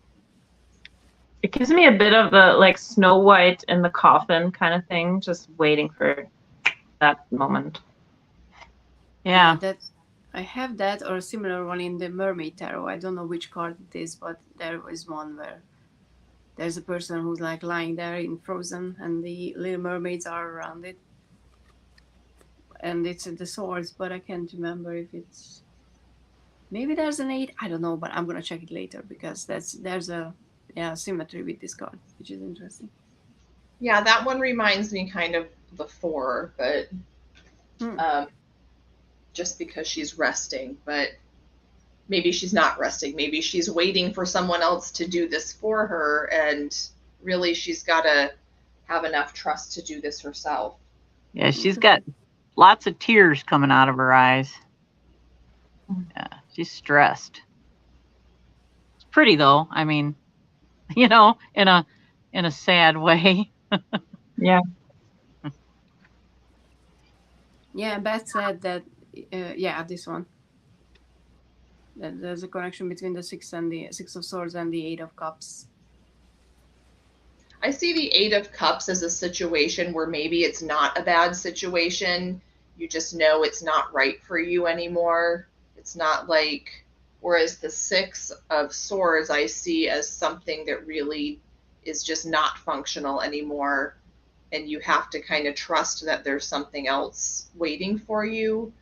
It gives me a bit of the like Snow White in the coffin kind of thing, just waiting for that moment. Yeah. That I have that or a similar one in the Mermaid Tarot. I don't know which card it is, but there is one where there's a person who's like lying there in frozen and the little mermaids are around it. And it's the swords, but I can't remember if it's, maybe there's an 8. I don't know, but I'm gonna check it later because there's a symmetry with this card, which is interesting. Yeah, that one reminds me kind of the 4, but just because she's resting, but maybe she's not resting. Maybe she's waiting for someone else to do this for her, and really she's got to have enough trust to do this herself. Yeah, she's got lots of tears coming out of her eyes. Yeah, she's stressed. It's pretty though. I mean, you know, in a sad way. Yeah. Yeah, Beth said that. This one. That there's a connection between the 6 of Swords and the 8 of Cups. I see the 8 of Cups as a situation where maybe it's not a bad situation. You just know it's not right for you anymore. It's not like, whereas the 6 of Swords I see as something that really is just not functional anymore. And you have to kind of trust that there's something else waiting for you.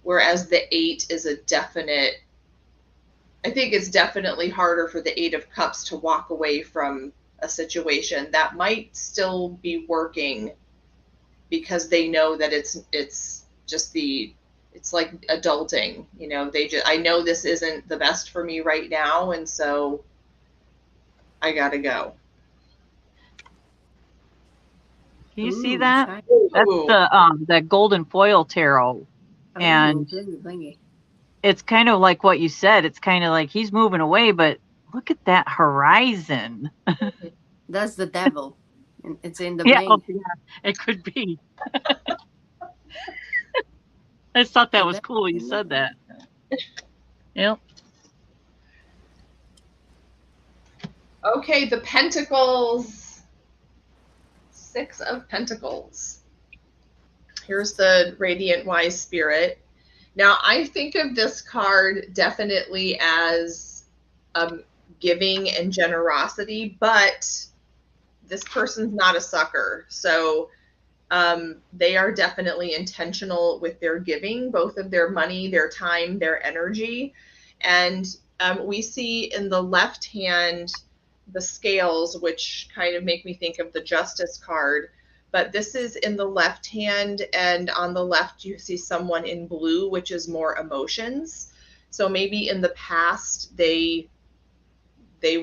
Whereas the 8 is a definite, I think it's definitely harder for the 8 of Cups to walk away from a situation that might still be working because they know that it's like adulting, you know, I know this isn't the best for me right now, and so I gotta go. Can you see that? That's that golden foil tarot. And blingy. It's kind of like what you said. It's kind of like he's moving away, but look at that horizon. That's the devil. It's in the bling. Yeah, it could be. I just thought that was cool. You said that. Yep. Okay, the Pentacles. 6 of Pentacles. Here's the Radiant Wise Spirit. Now, I think of this card definitely as giving and generosity, but this person's not a sucker. So they are definitely intentional with their giving, both of their money, their time, their energy. And we see in the left hand the scales, which kind of make me think of the Justice card. But this is in the left hand, and on the left you see someone in blue, which is more emotions. So maybe in the past they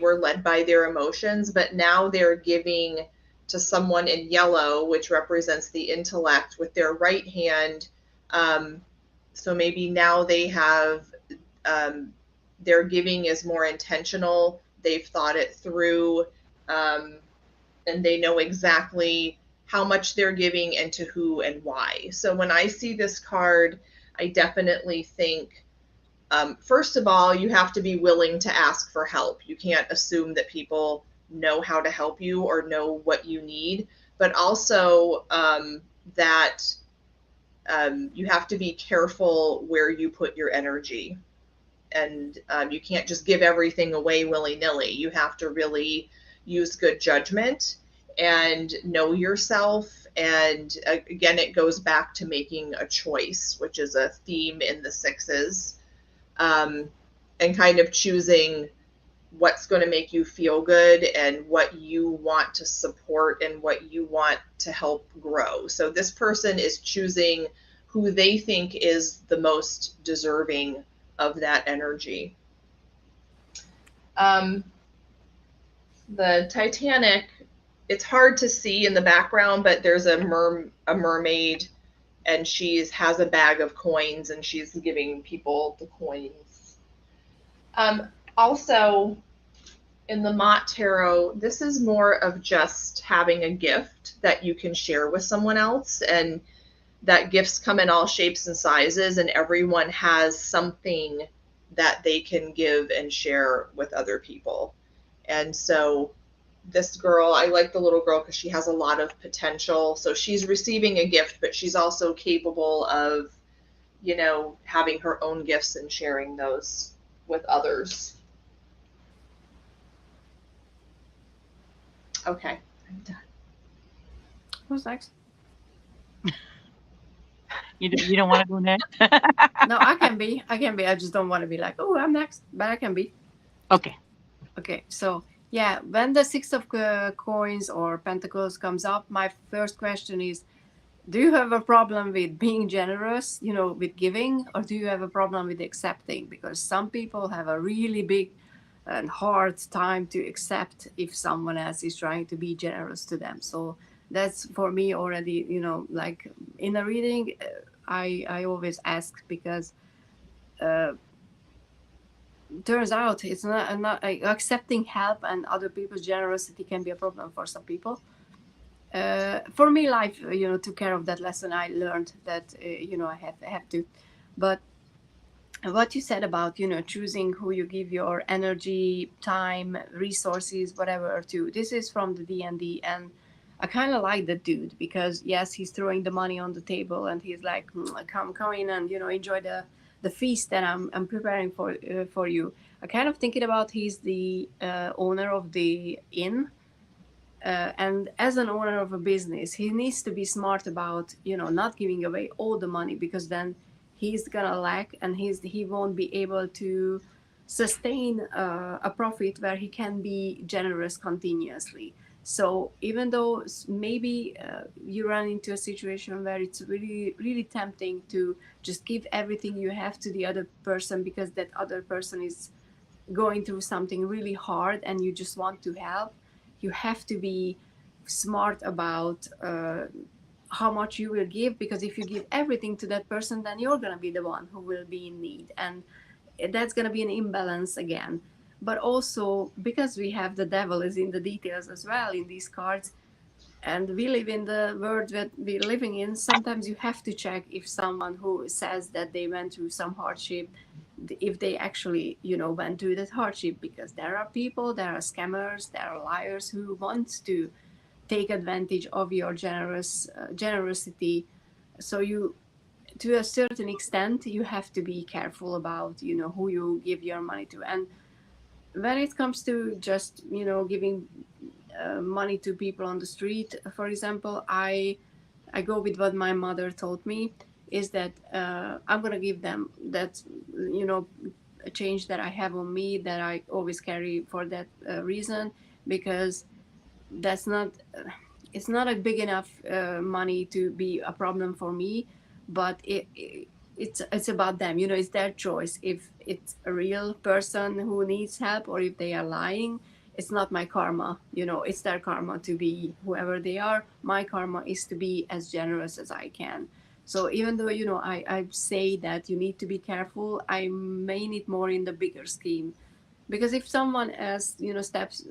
were led by their emotions, but now they're giving to someone in yellow, which represents the intellect, with their right hand. So maybe now they have, their giving is more intentional. They've thought it through, and they know exactly how much they're giving and to who and why. So when I see this card, I definitely think, first of all, you have to be willing to ask for help. You can't assume that people know how to help you or know what you need, but also that you have to be careful where you put your energy. And you can't just give everything away willy-nilly. You have to really use good judgment and know yourself. And again, it goes back to making a choice, which is a theme in the sixes. And kind of choosing what's going to make you feel good and what you want to support and what you want to help grow. So this person is choosing who they think is the most deserving of that energy. The Titanic, it's hard to see in the background, but there's a mermaid, and she has a bag of coins, and she's giving people the coins. Also, in the Mott Tarot, this is more of just having a gift that you can share with someone else, and that gifts come in all shapes and sizes, and everyone has something that they can give and share with other people. And so this girl, I like the little girl because she has a lot of potential. So she's receiving a gift, but she's also capable of, you know, having her own gifts and sharing those with others. Okay, I'm done. Who's next? You don't want to go next? No, I can be. I just don't want to be like, oh, I'm next, but I can be. Okay. Okay, so yeah, when the Six of Coins or Pentacles comes up, my first question is, do you have a problem with being generous, you know, with giving, or do you have a problem with accepting? Because some people have a really big and hard time to accept if someone else is trying to be generous to them. So that's for me already, you know, like in a reading, I always ask because turns out it's not accepting help and other people's generosity can be a problem for some people. For me, life, you know, took care of that lesson. I learned that, you know, I have to. But what you said about, you know, choosing who you give your energy, time, resources, whatever to, this is from the D&D, and I kind of like the dude because yes, he's throwing the money on the table and he's like, come in and, you know, enjoy the feast that I'm preparing for you. I kind of thinking about he's the owner of the inn, and as an owner of a business, he needs to be smart about, you know, not giving away all the money, because then he's gonna lack and he won't be able to sustain a profit where he can be generous continuously. So even though maybe you run into a situation where it's really, really tempting to just give everything you have to the other person because that other person is going through something really hard and you just want to help, you have to be smart about how much you will give, because if you give everything to that person, then you're going to be the one who will be in need, and that's going to be an imbalance again. But also because we have the devil is in the details as well in these cards, and we live in the world that we're living in, sometimes you have to check if someone who says that they went through some hardship, if they actually, you know, went through that hardship, because there are people, there are scammers, there are liars who want to take advantage of your generosity. So you, to a certain extent, you have to be careful about, you know, who you give your money to. And when it comes to just giving money to people on the street, for example, I go with what my mother told me, is that I'm gonna give them that a change that I have on me, that I always carry for that reason, because that's not it's not a big enough money to be a problem for me, but it's about them. It's their choice. If it's a real person who needs help, or if they are lying, it's not my karma. It's their karma to be whoever they are. My karma is to be as generous as I can. So even though I say that you need to be careful, I mean it more in the bigger scheme. Because if someone else steps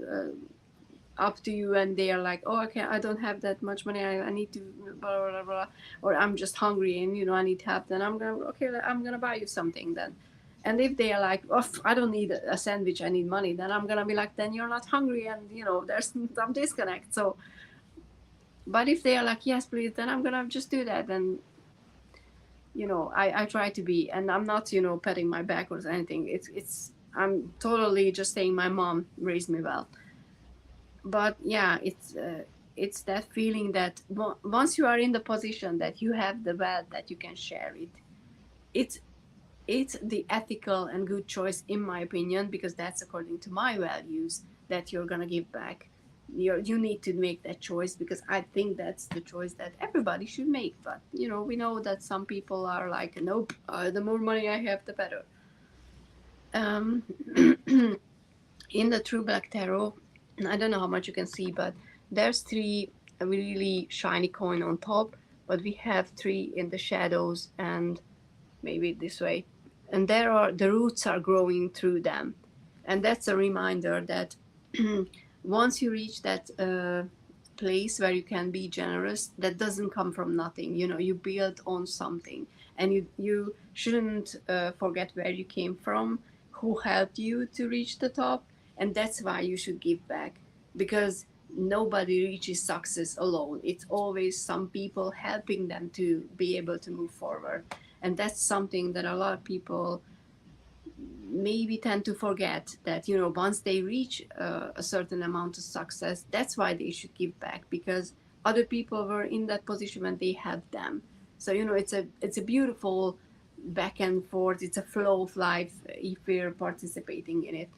up to you and they are like, oh, okay, I don't have that much money, I need to blah blah blah, or I'm just hungry and I need help, then I'm gonna buy you something then. And if they are like, oh, I don't need a sandwich, I need money, then I'm gonna be like, then you're not hungry, and there's some disconnect. So but if they are like, yes please, then I'm gonna just do that. And I try to be, and I'm not patting my back or anything. It's I'm totally just saying my mom raised me well. But yeah, it's that feeling that once you are in the position that you have the wealth, that you can share it. It's the ethical and good choice, in my opinion, because that's according to my values, that you're gonna give back. You need to make that choice, because I think that's the choice that everybody should make. But we know that some people are like, nope, the more money I have, the better. In the True Black Tarot, I don't know how much you can see, but there's 3 really shiny coin on top, but we have 3 in the shadows, and maybe this way, and the roots are growing through them. And that's a reminder that once you reach that place where you can be generous, that doesn't come from nothing. You build on something, and you shouldn't forget where you came from, who helped you to reach the top. And that's why you should give back, because nobody reaches success alone. It's always some people helping them to be able to move forward. And that's something that a lot of people maybe tend to forget, that once they reach a certain amount of success, that's why they should give back, because other people were in that position when they helped them. So it's a beautiful back and forth. It's a flow of life if we're participating in it.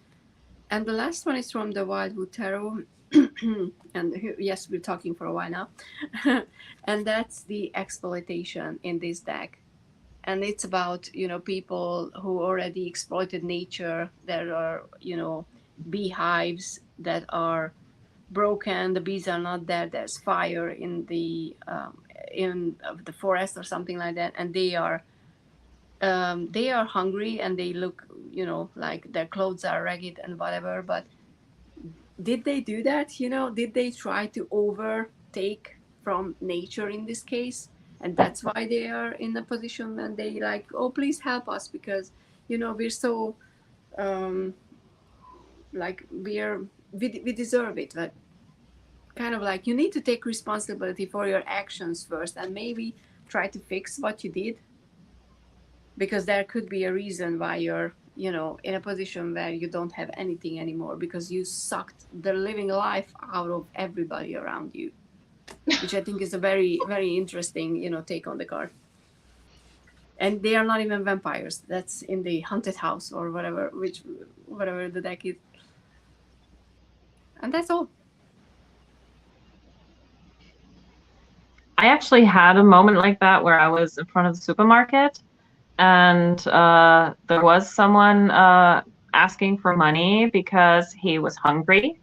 And the last one is from the Wildwood Tarot. And yes, we're talking for a while now. And that's the exploitation in this deck. And it's about people who already exploited nature. There are beehives that are broken, the bees are not there, there's fire in the forest or something like that, and they are hungry, and they look like their clothes are ragged and whatever. But did they do that? Did they try to overtake from nature in this case? And that's why they are in a position when they like, oh, please help us, because we're so like we deserve it. But kind of like, you need to take responsibility for your actions first, and maybe try to fix what you did, because there could be a reason why you're in a position where you don't have anything anymore, because you sucked the living life out of everybody around you. Which I think is a very, very interesting, take on the card. And they are not even vampires. That's in the haunted house or whatever the deck is. And that's all. I actually had a moment like that where I was in front of the supermarket, and there was someone asking for money because he was hungry.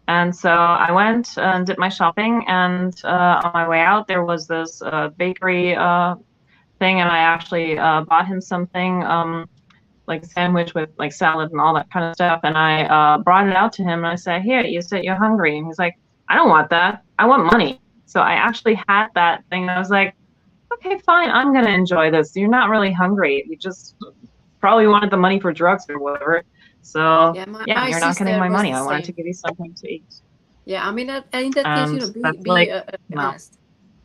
And so I went and did my shopping, and on my way out, there was this bakery thing, and I actually bought him something, like a sandwich with like salad and all that kind of stuff, and I brought it out to him, and I said, here, you said you're hungry. And he's like, I don't want that. I want money. So I actually had that thing, and I was like, okay, fine, I'm going to enjoy this. You're not really hungry. You just probably wanted the money for drugs or whatever. So yeah, you're not getting my money. I wanted to give you something to eat. Yeah, I mean, in that case, be honest.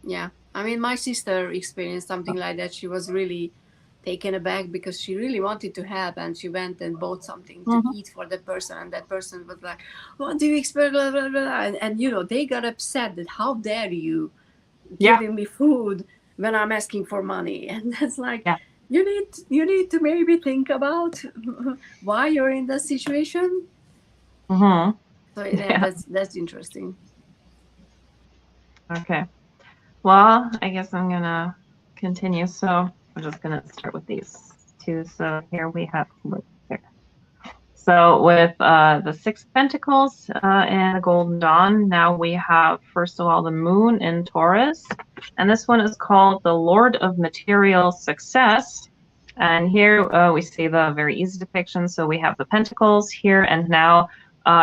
Yeah, I mean, my sister experienced something like that. She was really taken aback because she really wanted to help, and she went and bought something to eat for the person, and that person was like, what do you expect, blah, blah, blah. And you know, they got upset that how dare you giving me food when I'm asking for money. And that's like, you need to maybe think about why you're in that situation. So that's interesting. Okay. Well, I guess I'm gonna continue. So I'm just gonna start with these two. So here we have. So with the Six of Pentacles and the Golden Dawn, now we have, first of all, the Moon in Taurus. And this one is called the Lord of Material Success. And here we see the very easy depiction. So we have the Pentacles here, and now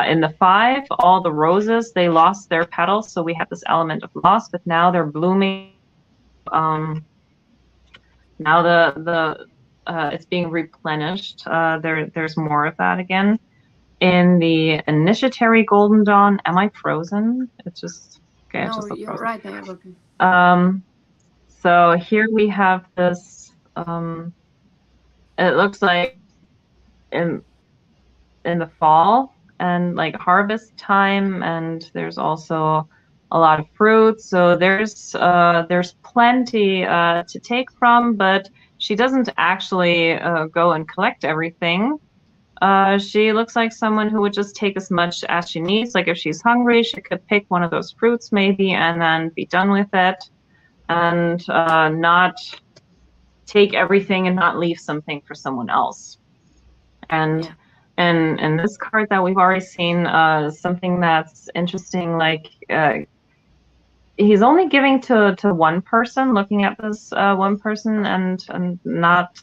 in the Five, all the roses, they lost their petals. So we have this element of loss, but now they're blooming. Now it's being replenished. There's more of that again. In the Initiatory Golden Dawn, am I frozen? It's just okay. No, you're frozen. right now. So here we have this. It looks like in the fall and like harvest time, and there's also a lot of fruit. So there's plenty to take from, but she doesn't actually go and collect everything. She looks like someone who would just take as much as she needs. Like if she's hungry, she could pick one of those fruits maybe and then be done with it, and not take everything and not leave something for someone else. And and this card that we've already seen, something that's interesting, like he's only giving to one person, looking at this one person, and not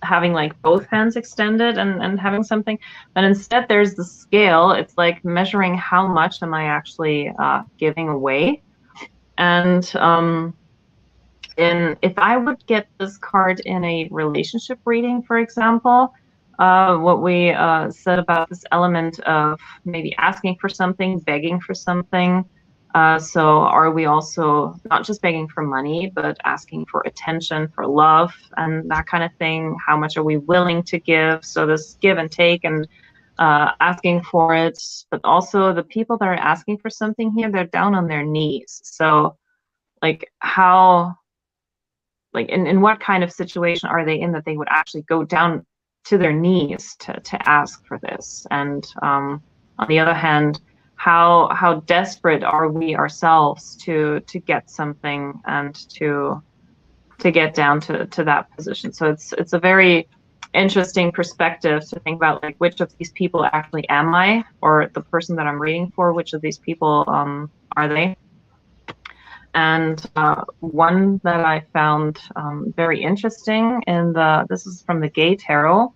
having like both hands extended and having something, but instead there's the scale. It's like measuring how much am I actually giving away. And if I would get this card in a relationship reading, for example, what we said about this element of maybe asking for something, begging for something. So are we also not just begging for money, but asking for attention, for love, and that kind of thing? How much are we willing to give? So this give and take, and asking for it, but also the people that are asking for something here, they're down on their knees. So like how, like in what kind of situation are they in that they would actually go down to their knees to ask for this? And on the other hand, how desperate are we ourselves to get something and to get down to that position? So it's a very interesting perspective to think about, like, which of these people actually am I, or the person that I'm reading for, which of these people are they? And one that I found very interesting this is from the Gay Tarot,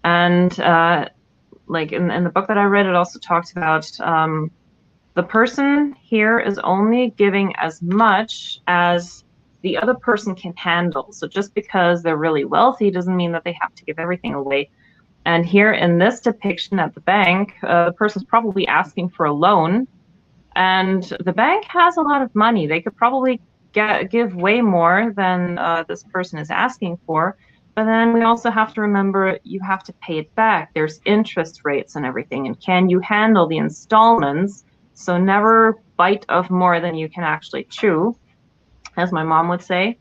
and like in the book that I read, it also talks about the person here is only giving as much as the other person can handle. So just because they're really wealthy doesn't mean that they have to give everything away. And here in this depiction at the bank, the person's probably asking for a loan, and the bank has a lot of money. They could probably give way more than this person is asking for. But then we also have to remember, you have to pay it back. There's interest rates and everything. And can you handle the installments? So never bite of more than you can actually chew, as my mom would say.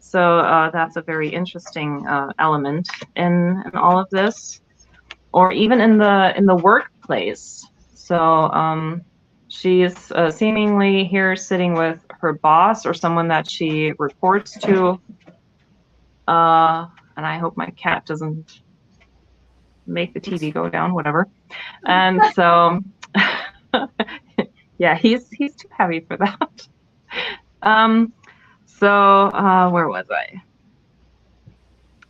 So that's a very interesting element in all of this. Or even in the workplace. So she's seemingly here sitting with her boss or someone that she reports to. And I hope my cat doesn't make the TV go down, whatever. And so, yeah, he's too heavy for that. So where was I?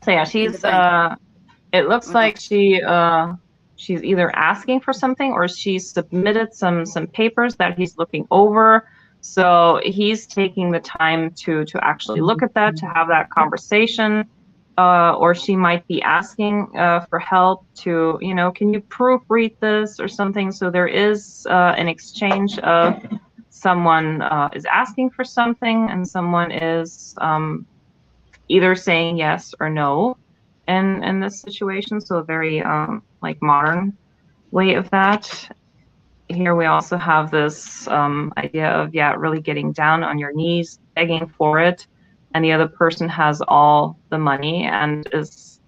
So yeah, she's it looks like she's either asking for something or she's submitted some papers that he's looking over. So he's taking the time to actually look at that, to have that conversation. Or she might be asking for help to, can you proofread this or something? So there is an exchange of someone is asking for something and someone is either saying yes or no in this situation. So a very like modern way of that. Here we also have this idea of, yeah, really getting down on your knees, begging for it, and the other person has all the money and is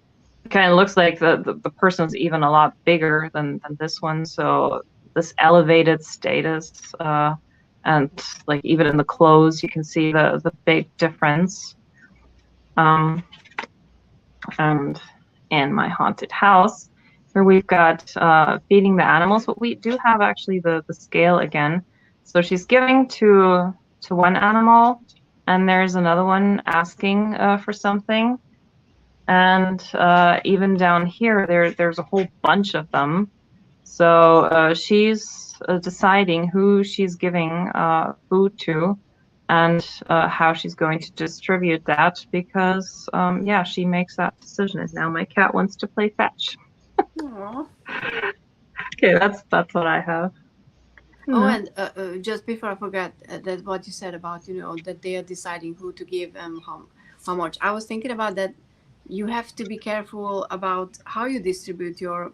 kind of looks like the person's even a lot bigger than this one. So this elevated status, and like even in the clothes, you can see the big difference. And in my haunted house, here we've got feeding the animals, but we do have actually the scale again. So she's giving to one animal, and there's another one asking for something. And even down here, there's a whole bunch of them. So she's deciding who she's giving food to, and how she's going to distribute that, because yeah, she makes that decision. And now my cat wants to play fetch. Aww. Okay, that's what I have. Oh, and just before I forget, that what you said about, you know, that they are deciding who to give and how much. I was thinking about that. You have to be careful about how you distribute the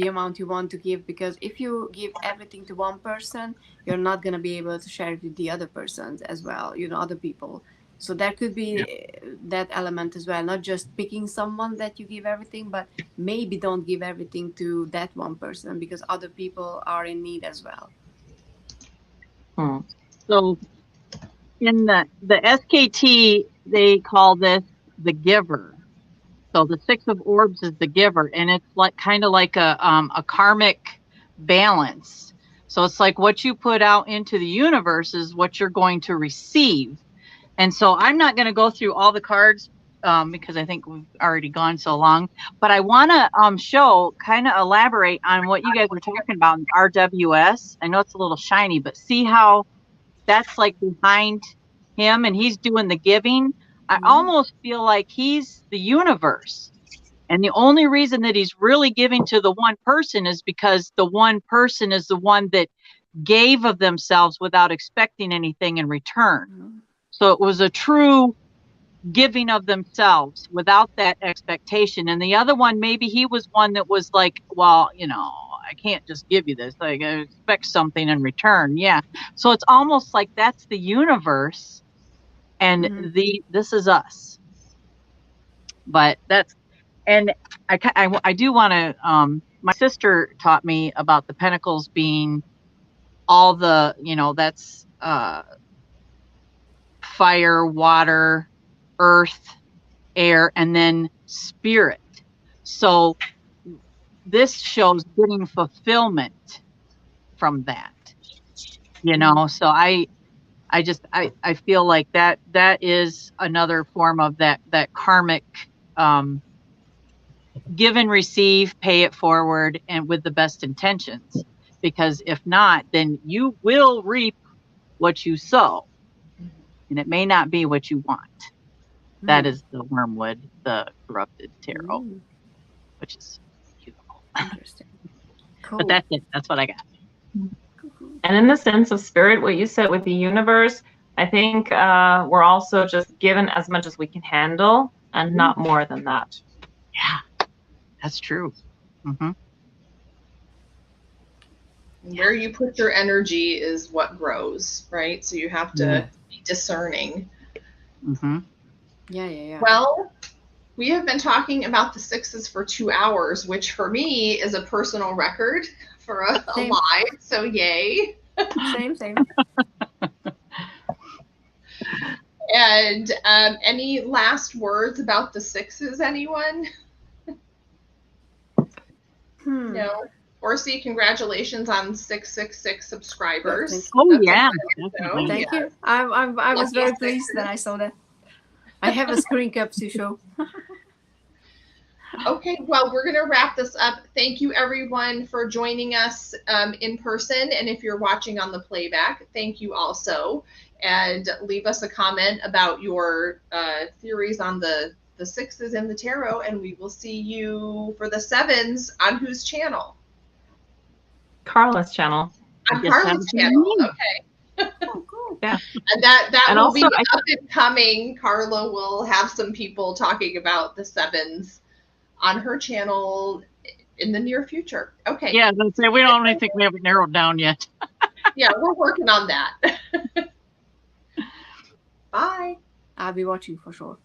amount you want to give, because if you give everything to one person, you're not going to be able to share it with the other persons as well, you know, other people. So there could be that element as well, not just picking someone that you give everything, but maybe don't give everything to that one person, because other people are in need as well. So in the SKT, they call this the giver. So the 6 of orbs is the giver, and it's like kind of like a karmic balance. So it's like what you put out into the universe is what you're going to receive. And so I'm not going to go through all the cards because I think we've already gone so long. But I want to kind of elaborate on what you guys were talking about in RWS. I know it's a little shiny, but see how that's like behind him and he's doing the giving. I almost feel like he's the universe. And the only reason that he's really giving to the one person is because the one person is the one that gave of themselves without expecting anything in return. So it was a true giving of themselves without that expectation. And the other one, maybe he was one that was like, well, you know, I can't just give you this. Like, I expect something in return. Yeah. So it's almost like that's the universe. And this is us. But that's, and I do want to, my sister taught me about the pentacles being all the, you know, that's fire, water, earth, air, and then spirit. So this shows getting fulfillment from that, you know. So I feel like that is another form of that karmic give and receive, pay it forward, and with the best intentions, because if not, then you will reap what you sow, and it may not be what you want. That is the wormwood, the corrupted tarot, which is beautiful. Interesting. Cool. But that's it. That's what I got. And in the sense of spirit, what you said with the universe, I think we're also just given as much as we can handle and not more than that. Yeah, that's true. Where you put your energy is what grows, right? So you have to be discerning. Yeah. Well, we have been talking about the 6s for 2 hours, which for me is a personal record for a live. So yay. Same. And any last words about the 6s, anyone? No. Orsi, congratulations on 666 subscribers. Oh, yeah. Thank you. I was very pleased that I saw that. I have a screen cap to show. Okay, well, we're going to wrap this up. Thank you, everyone, for joining us in person. And if you're watching on the playback, thank you also. And leave us a comment about your theories on the 6s in the tarot. And we will see you for the 7s on whose channel? Carla's channel. On Carla's channel. Okay. Oh, cool. Yeah. And that And will also, be up and coming. Carla will have some people talking about the sevens on her channel in the near future. Okay. Yeah, let's say we don't even think we have it narrowed down yet. Yeah, we're working on that. Bye. I'll be watching for sure.